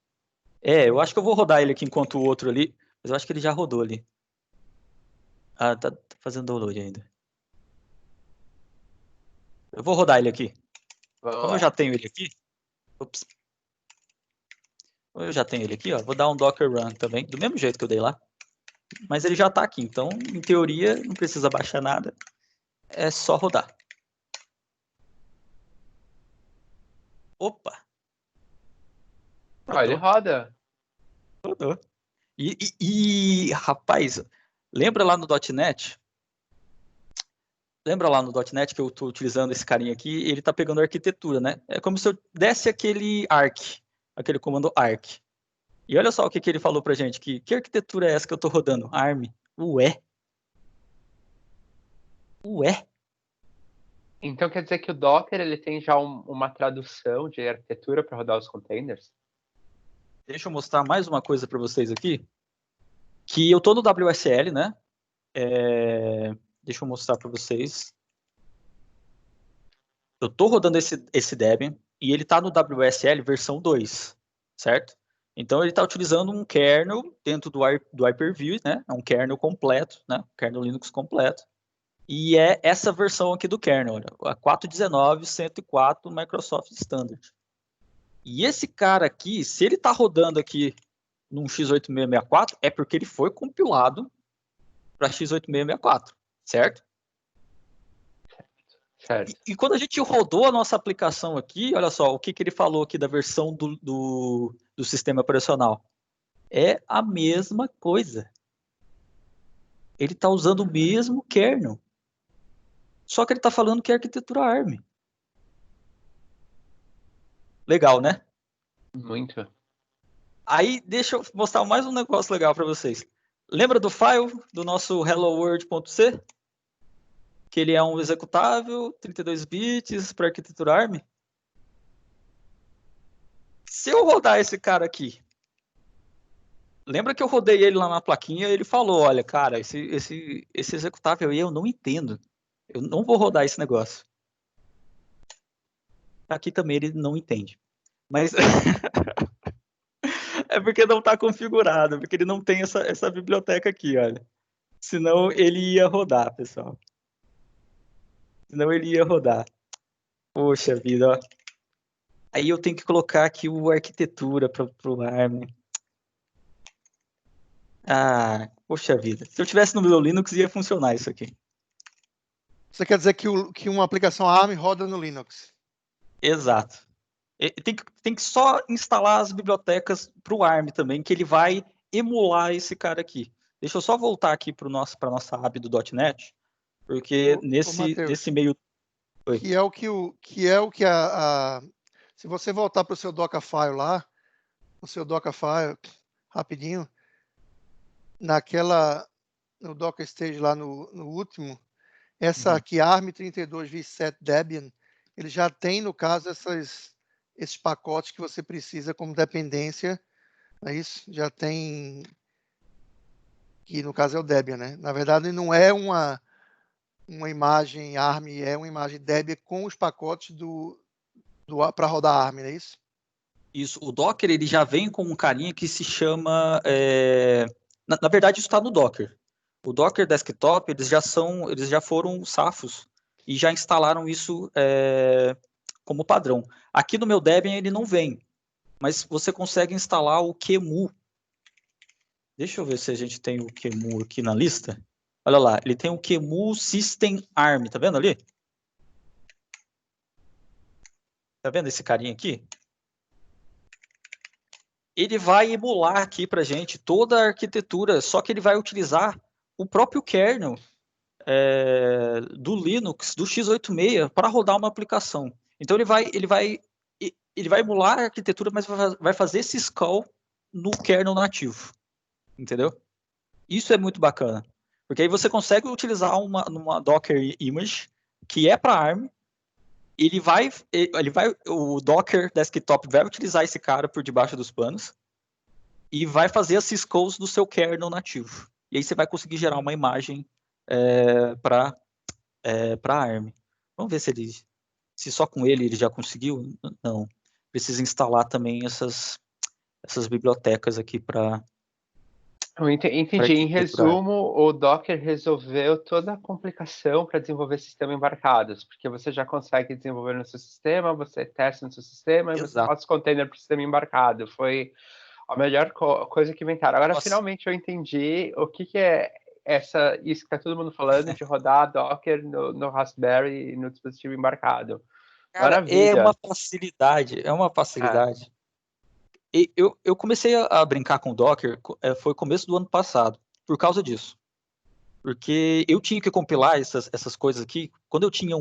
Eu acho que eu vou rodar ele aqui enquanto o outro ali, mas eu acho que ele já rodou ali. Tá fazendo download ainda. Eu vou rodar ele aqui. Como eu já tenho ele aqui. Ops. Eu já tenho ele aqui, ó. Vou dar um Docker Run também, do mesmo jeito que eu dei lá. Mas ele já está aqui, então, em teoria, não precisa baixar nada. É só rodar. Opa! Ó, ele roda. Rodou. Rapaz, lembra lá no .NET? Lembra lá no .NET que eu estou utilizando esse carinha aqui? Ele está pegando a arquitetura, né? É como se eu desse aquele arc, aquele comando arc. E olha só o que ele falou pra gente, que arquitetura é essa que eu estou rodando? ARM. Ué? Então quer dizer que o Docker ele tem já uma tradução de arquitetura para rodar os containers? Deixa eu mostrar mais uma coisa para vocês aqui. Que eu estou no WSL, né? Deixa eu mostrar para vocês. Eu estou rodando esse Debian e ele está no WSL versão 2, certo? Então ele está utilizando um kernel dentro do Hyper-V, né? É um kernel completo, né? Kernel Linux completo. E é essa versão aqui do kernel, olha, a 4.19.104 Microsoft Standard. E esse cara aqui, se ele está rodando aqui num x8664, é porque ele foi compilado para x8664, certo? Certo. E quando a gente rodou a nossa aplicação aqui, olha só, o que ele falou aqui da versão do sistema operacional. É a mesma coisa. Ele está usando o mesmo kernel. Só que ele está falando que é arquitetura ARM. Legal, né? Muito. Aí, deixa eu mostrar mais um negócio legal para vocês. Lembra do file do nosso helloworld.c? Que ele é um executável, 32 bits para arquitetura ARM. Se eu rodar esse cara aqui, lembra que eu rodei ele lá na plaquinha e ele falou, olha, cara, esse executável aí eu não entendo. Eu não vou rodar esse negócio. Aqui também ele não entende. Mas é porque não está configurado, porque ele não tem essa biblioteca aqui, olha. Senão ele ia rodar, pessoal. Senão ele ia rodar. Poxa vida, ó. Aí eu tenho que colocar aqui o arquitetura para o ARM. Ah, poxa vida. Se eu tivesse no meu Linux, ia funcionar isso aqui. Você quer dizer que uma aplicação ARM roda no Linux? Exato. Tem que só instalar as bibliotecas para o ARM também, que ele vai emular esse cara aqui. Deixa eu só voltar aqui para a nossa aba do .NET, porque nesse meio... Oi. Que é o que se você voltar para o seu Dockerfile lá, o seu Dockerfile, rapidinho, no Docker Stage lá no último, essa aqui, ARM32v7 Debian, ele já tem, no caso, esses pacotes que você precisa como dependência, é isso? Já tem, que no caso é o Debian, né? Na verdade, não é uma imagem ARM, é uma imagem Debian com os pacotes para rodar ARM, não é isso? Isso, o Docker ele já vem com um carinha que se chama... Na verdade, isso está no Docker. O Docker Desktop, eles já foram safos e já instalaram isso como padrão. Aqui no meu Debian ele não vem, mas você consegue instalar o QEMU. Deixa eu ver se a gente tem o QEMU aqui na lista. Olha lá, ele tem o QEMU System ARM, tá vendo ali? Tá vendo esse carinha aqui? Ele vai emular aqui para a gente toda a arquitetura, só que ele vai utilizar o próprio kernel do Linux, do x86, para rodar uma aplicação. Então ele vai emular a arquitetura, mas vai fazer esse call no kernel nativo, entendeu? Isso é muito bacana, porque aí você consegue utilizar uma Docker image que é para ARM. O Docker Desktop vai utilizar esse cara por debaixo dos panos e vai fazer as syscalls do seu kernel nativo. E aí você vai conseguir gerar uma imagem para ARM. Vamos ver se só com ele já conseguiu. Não. Precisa instalar também essas bibliotecas aqui para... Eu entendi. Em resumo, o Docker resolveu toda a complicação para desenvolver sistemas embarcados, porque você já consegue desenvolver no seu sistema, você testa no seu sistema e você Exato. passa o container para o sistema embarcado. Foi A melhor coisa que inventaram. Agora, Nossa. finalmente, eu entendi o que é isso que tá todo mundo falando de rodar Docker no Raspberry e no dispositivo embarcado. Cara, Maravilha. é uma facilidade, E eu comecei a brincar com o Docker, foi começo do ano passado, por causa disso. Porque eu tinha que compilar essas coisas aqui, quando eu tinha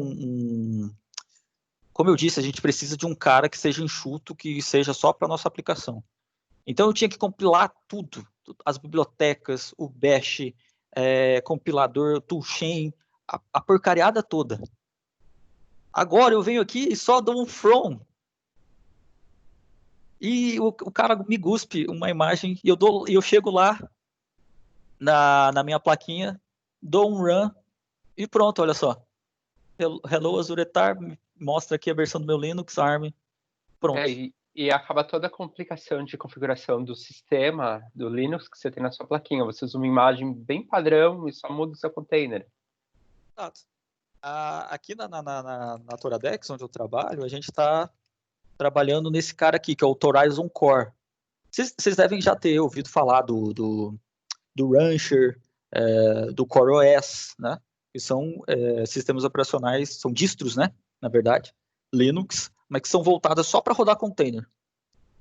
como eu disse, a gente precisa de um cara que seja enxuto, que seja só para nossa aplicação. Então eu tinha que compilar tudo, as bibliotecas, o bash, compilador, toolchain, a porcariada toda. Agora eu venho aqui e só dou um from. E o cara me guspe uma imagem e eu chego lá na minha plaquinha, dou um run e pronto, olha só. Hello Azuretar, mostra aqui a versão do meu Linux, ARM, pronto. E acaba toda a complicação de configuração do sistema do Linux que você tem na sua plaquinha. Você usa uma imagem bem padrão e só muda o seu container. Exato. Aqui na Toradex, onde eu trabalho, a gente está trabalhando nesse cara aqui, que é o Horizon Core. Vocês devem já ter ouvido falar do Rancher, do CoreOS, né? Que são sistemas operacionais, são distros, né? Na verdade, Linux, mas que são voltadas só para rodar container.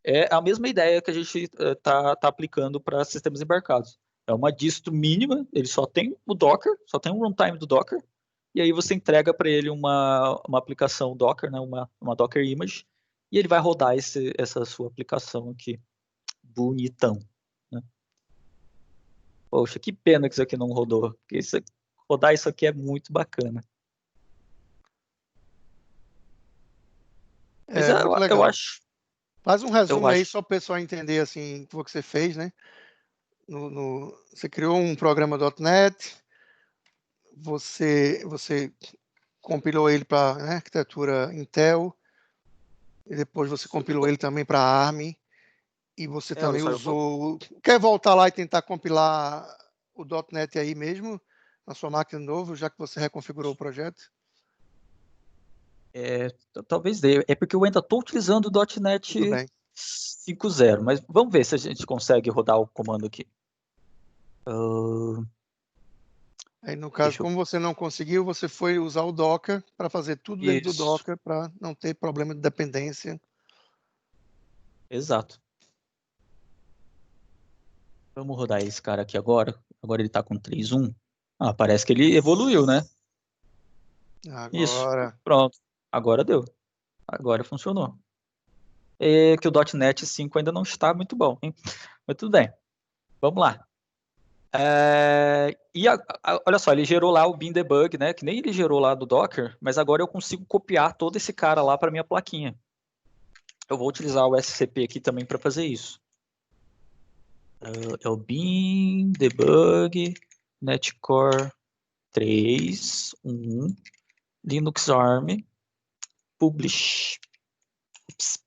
É a mesma ideia que a gente tá aplicando para sistemas embarcados. É uma distro mínima, ele só tem o Docker, só tem um runtime do Docker, e aí você entrega para ele uma aplicação Docker, né? Uma Docker Image, e ele vai rodar essa sua aplicação aqui. Bonitão. Né? Poxa, que pena que isso aqui não rodou. Porque rodar isso aqui é muito bacana. Mas Muito legal. eu acho. Faz um resumo aí, só para o pessoal entender assim, o que você fez, né? Você criou um programa .NET, você compilou ele para arquitetura Intel, e depois você compilou ele também para ARM, e você também usou... Quer voltar lá e tentar compilar o .NET aí mesmo, na sua máquina de novo, já que você reconfigurou o projeto? Talvez dê. É porque eu ainda estou utilizando o .NET 5.0, mas vamos ver se a gente consegue rodar o comando aqui. Aí, no caso, como você não conseguiu, você foi usar o Docker para fazer tudo dentro do Docker para não ter problema de dependência. Exato. Vamos rodar esse cara aqui agora. Agora ele está com 3.1. Parece que ele evoluiu, né? Agora... Isso. Pronto. Agora deu. Agora funcionou. É que o .NET 5 ainda não está muito bom, hein? Mas tudo bem. Vamos lá. Olha só, ele gerou lá o bin debug, né? Que nem ele gerou lá do Docker, mas agora eu consigo copiar todo esse cara lá para minha plaquinha. Eu vou utilizar o SCP aqui também para fazer isso. É o bin debug netcore 3.1 Linux ARM publish. Ups.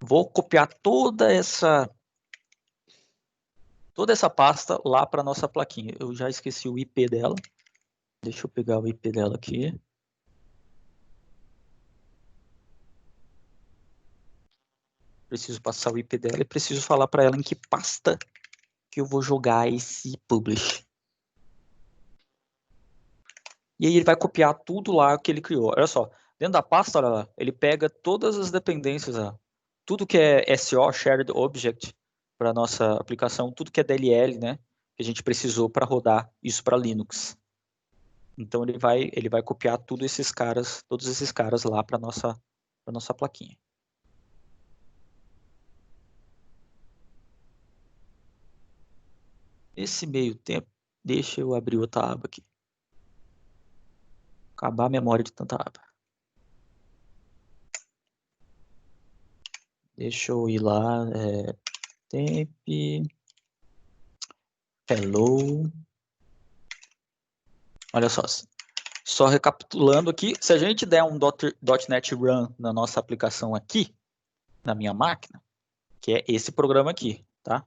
Vou copiar toda essa pasta lá para nossa plaquinha. Eu já esqueci o IP dela. Deixa eu pegar o IP dela aqui. Preciso passar o IP dela e preciso falar para ela em que pasta que eu vou jogar esse publish. E aí ele vai copiar tudo lá que ele criou. Olha só, dentro da pasta, olha lá, ele pega todas as dependências, tudo que é SO, Shared Object, para nossa aplicação, tudo que é DLL, né, que a gente precisou para rodar isso para Linux. Então ele vai copiar todos esses caras lá para nossa plaquinha. Nesse meio tempo, deixa eu abrir outra aba aqui. Acabar a memória de tanta aba. Deixa eu ir lá. Temp. Hello. Olha só recapitulando aqui, se a gente der um .NET Run na nossa aplicação aqui, na minha máquina, que é esse programa aqui, tá?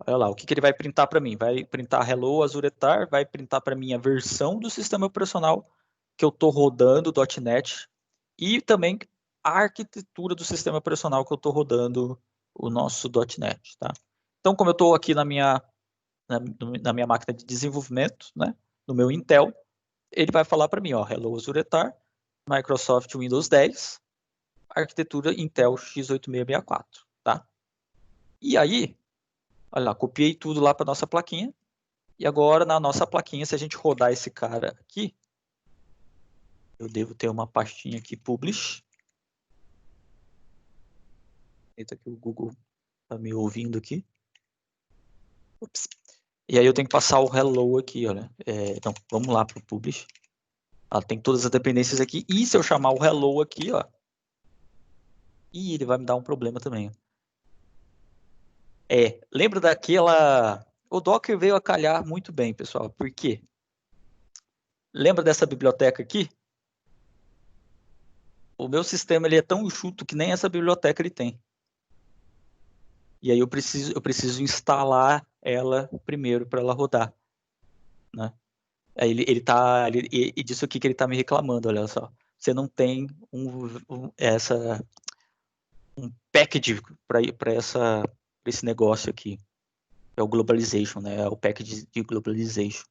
Olha lá, o que ele vai printar para mim? Vai printar Hello Azuretar, vai printar para mim a versão do sistema operacional que eu estou rodando .NET e também a arquitetura do sistema operacional que eu estou rodando o nosso .NET, tá? Então, como eu estou aqui na minha máquina de desenvolvimento, né, no meu Intel, ele vai falar para mim, ó, Hello Azuretar, Microsoft Windows 10, arquitetura Intel x8664, tá? E aí, olha lá, copiei tudo lá para nossa plaquinha, e agora na nossa plaquinha, se a gente rodar esse cara aqui, eu devo ter uma pastinha aqui, Publish. Eita, que o Google tá me ouvindo aqui. Ups. E aí eu tenho que passar o hello aqui, olha. Então, vamos lá para o Publish. Tem todas as dependências aqui. E se eu chamar o hello aqui, ó, ele vai me dar um problema também. Lembra daquela... O Docker veio a calhar muito bem, pessoal. Por quê? Lembra dessa biblioteca aqui? O meu sistema ele é tão enxuto que nem essa biblioteca ele tem. E aí eu preciso instalar ela primeiro para ela rodar, né? Aí e disso aqui que ele está me reclamando, olha só. Você não tem um package para esse negócio aqui. É o globalization, né? É o package de globalization.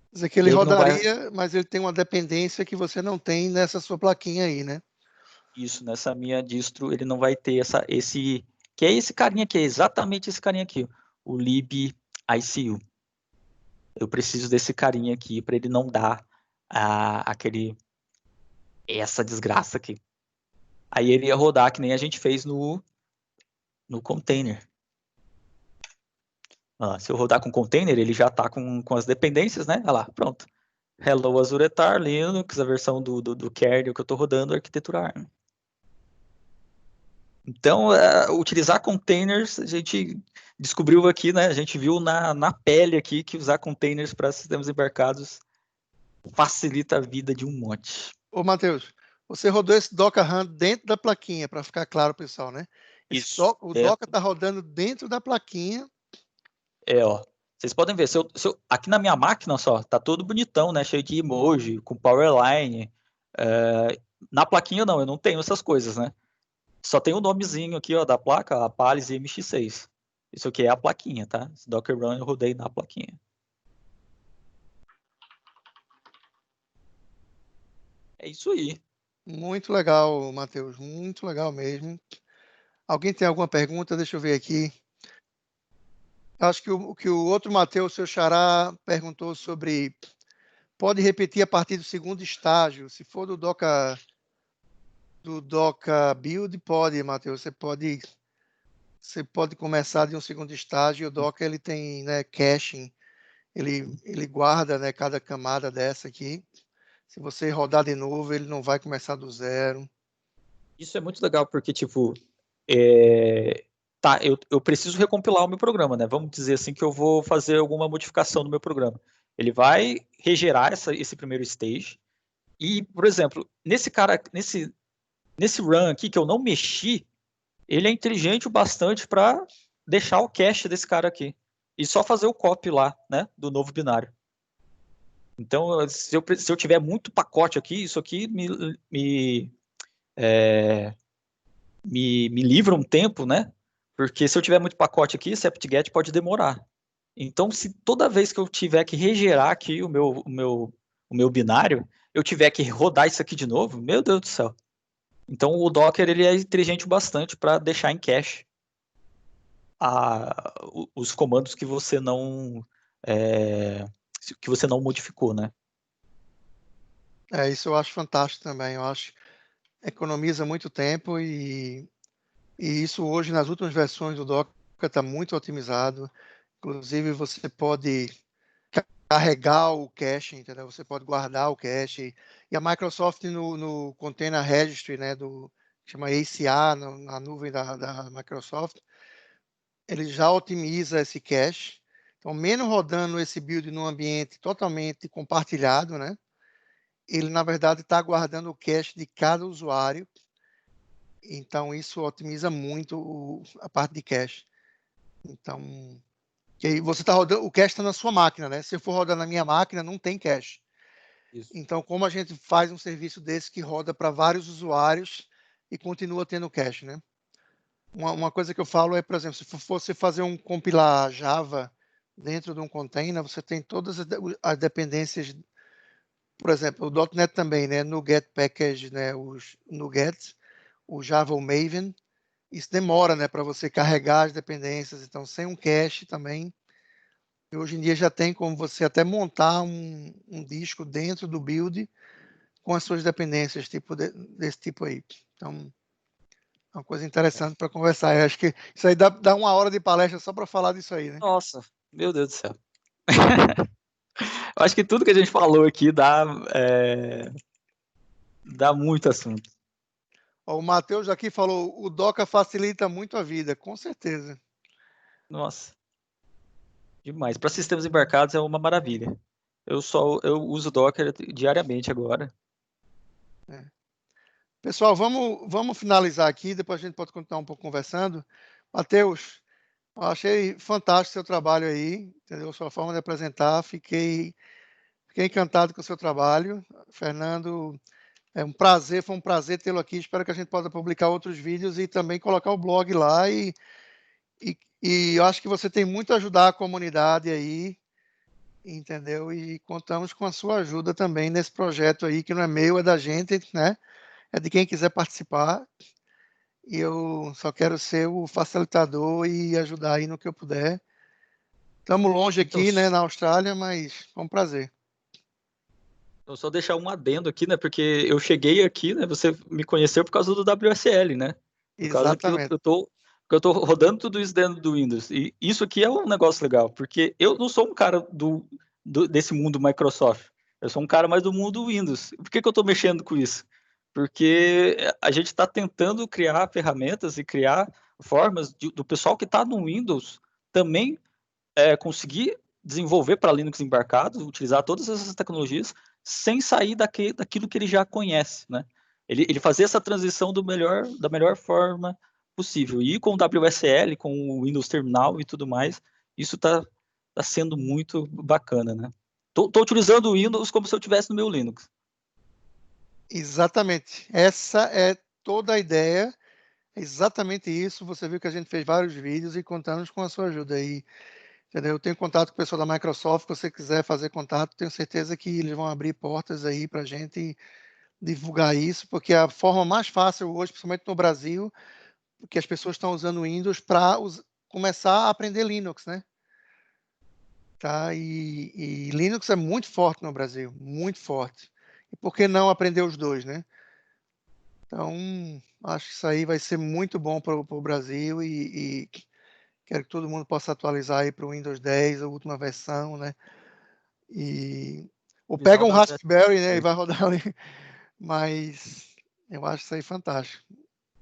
Quer dizer que ele rodaria, vai... mas ele tem uma dependência que você não tem nessa sua plaquinha aí, né? Isso, nessa minha distro, ele não vai ter esse... Que é esse carinha aqui, é exatamente esse carinha aqui, o libicu. Eu preciso desse carinha aqui para ele não dar essa desgraça aqui. Aí ele ia rodar que nem a gente fez no container. Se eu rodar com container, ele já está com as dependências, né? Olha lá, pronto. Hello Azuretar, Linux, a versão do kernel que eu estou rodando, arquitetura ARM. Então, utilizar containers, a gente descobriu aqui, né? A gente viu na pele aqui que usar containers para sistemas embarcados facilita a vida de um monte. Ô, Matheus, você rodou esse Docker Run dentro da plaquinha, para ficar claro, pessoal, né? Isso. O Docker está rodando dentro da plaquinha. Ó. Vocês podem ver, aqui na minha máquina, só, tá todo bonitão, né? Cheio de emoji, com Powerline. Na plaquinha não, eu não tenho essas coisas, né? Só tem o nomezinho aqui, ó, da placa, a Pales MX6. Isso aqui é a plaquinha, tá? Esse Docker Run eu rodei na plaquinha. É isso aí. Muito legal, Matheus. Muito legal mesmo. Alguém tem alguma pergunta? Deixa eu ver aqui. Acho que o outro Matheus, seu xará, perguntou sobre... Pode repetir a partir do segundo estágio. Se for do Docker Build, pode, Matheus. Você pode começar de um segundo estágio. O Docker ele tem, né, caching. Ele guarda, né, cada camada dessa aqui. Se você rodar de novo, ele não vai começar do zero. Isso é muito legal, porque, tipo, eu preciso recompilar o meu programa, né? Vamos dizer assim que eu vou fazer alguma modificação no meu programa. Ele vai regerar esse primeiro stage. E, por exemplo, nesse run aqui que eu não mexi, ele é inteligente o bastante para deixar o cache desse cara aqui. E só fazer o copy lá, né? Do novo binário. Então, se eu tiver muito pacote aqui, isso aqui me livra um tempo, né? Porque se eu tiver muito pacote aqui, esse apt-get pode demorar. Então, se toda vez que eu tiver que regerar aqui o meu binário, eu tiver que rodar isso aqui de novo, meu Deus do céu. Então, o Docker ele é inteligente bastante para deixar em cache os comandos que você não modificou, né? Isso eu acho fantástico também. Eu acho que economiza muito tempo e isso hoje, nas últimas versões do Docker, está muito otimizado. Inclusive, você pode carregar o cache, entendeu? Você pode guardar o cache. E a Microsoft no Container Registry, né, chama ACA, na nuvem da Microsoft, ele já otimiza esse cache. Então, menos rodando esse build num ambiente totalmente compartilhado, né? Ele, na verdade, está guardando o cache de cada usuário. Então, isso otimiza muito a parte de cache. Então, que aí você está rodando, o cache está na sua máquina, né? Se eu for rodar na minha máquina, não tem cache. Isso. Então, como a gente faz um serviço desse que roda para vários usuários e continua tendo cache, né? Uma coisa que eu falo é, por exemplo, se fosse fazer compilar Java dentro de um container, você tem todas as dependências, por exemplo, o .NET também, né? NuGet Package, né? Os NuGet, o Java, o Maven, isso demora, né, para você carregar as dependências, então sem um cache também. E hoje em dia já tem como você até montar um disco dentro do build com as suas dependências, desse tipo aí. Então, é uma coisa interessante para conversar. Eu acho que isso aí dá 1 hora de palestra só para falar disso aí, né? Nossa, meu Deus do céu. Eu acho que tudo que a gente falou aqui dá muito assunto. Ó, o Matheus aqui falou, o Docker facilita muito a vida, com certeza. Nossa, demais. Para sistemas embarcados é uma maravilha. Eu uso Docker diariamente agora. Pessoal, vamos finalizar aqui, depois a gente pode continuar um pouco conversando. Matheus, eu achei fantástico o seu trabalho aí, entendeu? Sua forma de apresentar, fiquei encantado com o seu trabalho. Fernando, foi um prazer tê-lo aqui. Espero que a gente possa publicar outros vídeos e também colocar o blog lá. E eu acho que você tem muito a ajudar a comunidade aí, entendeu? E contamos com a sua ajuda também nesse projeto aí, que não é meu, é da gente, né? É de quem quiser participar. E eu só quero ser o facilitador e ajudar aí no que eu puder. Estamos longe Então, aqui, né, na Austrália, mas foi um prazer. então, só deixar um adendo aqui, né? Porque eu cheguei aqui, né? Você me conheceu por causa do WSL, né? Por causa que Exatamente. eu tô rodando tudo isso dentro do Windows. E isso aqui é um negócio legal, porque eu não sou um cara desse mundo Microsoft. Eu sou um cara mais do mundo Windows. Por que eu estou mexendo com isso? Porque a gente está tentando criar ferramentas e criar formas do pessoal que está no Windows também conseguir desenvolver para Linux embarcado, utilizar todas essas tecnologias sem sair daquilo que ele já conhece, né? Ele fazer essa transição da melhor forma possível. E com o WSL, com o Windows Terminal e tudo mais, isso está sendo muito bacana, né? Tô utilizando o Windows como se eu estivesse no meu Linux. Exatamente. Essa é toda a ideia. É exatamente isso. Você viu que a gente fez vários vídeos e contamos com a sua ajuda aí. Entendeu? Eu tenho contato com o pessoal da Microsoft. Se você quiser fazer contato, tenho certeza que eles vão abrir portas aí para a gente divulgar isso, porque é a forma mais fácil hoje, principalmente no Brasil, que as pessoas estão usando o Windows para começar a aprender Linux, né? Tá? E Linux é muito forte no Brasil, muito forte. E por que não aprender os dois, né? Então, acho que isso aí vai ser muito bom para o Brasil e quero que todo mundo possa atualizar aí para o Windows 10, a última versão, né? Ou Utilizar pega o um Raspberry, né? E WSL. vai rodar ali. Mas eu acho isso aí fantástico.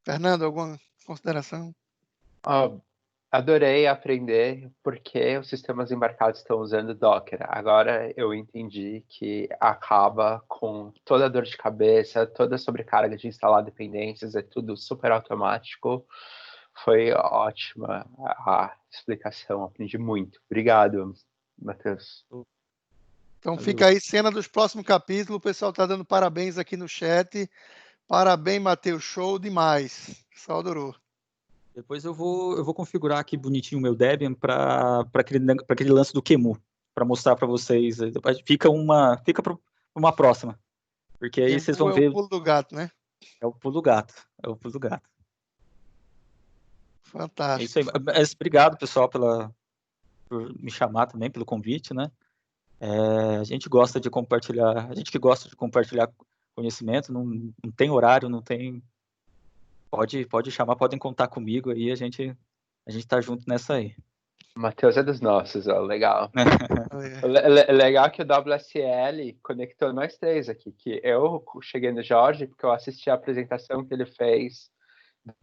Fernando, alguma consideração? Adorei aprender porque os sistemas embarcados estão usando Docker. Agora eu entendi que acaba com toda a dor de cabeça, toda a sobrecarga de instalar dependências, é tudo super automático. Foi ótima a explicação, aprendi muito. Obrigado, Matheus. Então Valeu. fica aí cena dos próximos capítulos. O pessoal está dando parabéns aqui no chat. Parabéns, Matheus. Show demais. Só adorou. Depois eu vou configurar aqui bonitinho o meu Debian para aquele lance do QEMU, para mostrar para vocês. Depois fica para uma próxima, porque aí vocês Emu vão é o ver. pulo do gato, né? É o pulo do gato. É o pulo do gato. É isso Fantástico. aí. Mas obrigado, pessoal, por me chamar também, pelo convite, né? A gente gosta de compartilhar, a gente que gosta de compartilhar conhecimento, não tem horário, não tem. Pode chamar, podem contar comigo aí, a gente tá junto nessa aí. Matheus é dos nossos, ó, legal. É. Legal que o WSL conectou nós três aqui, que eu cheguei no Jorge porque eu assisti a apresentação que ele fez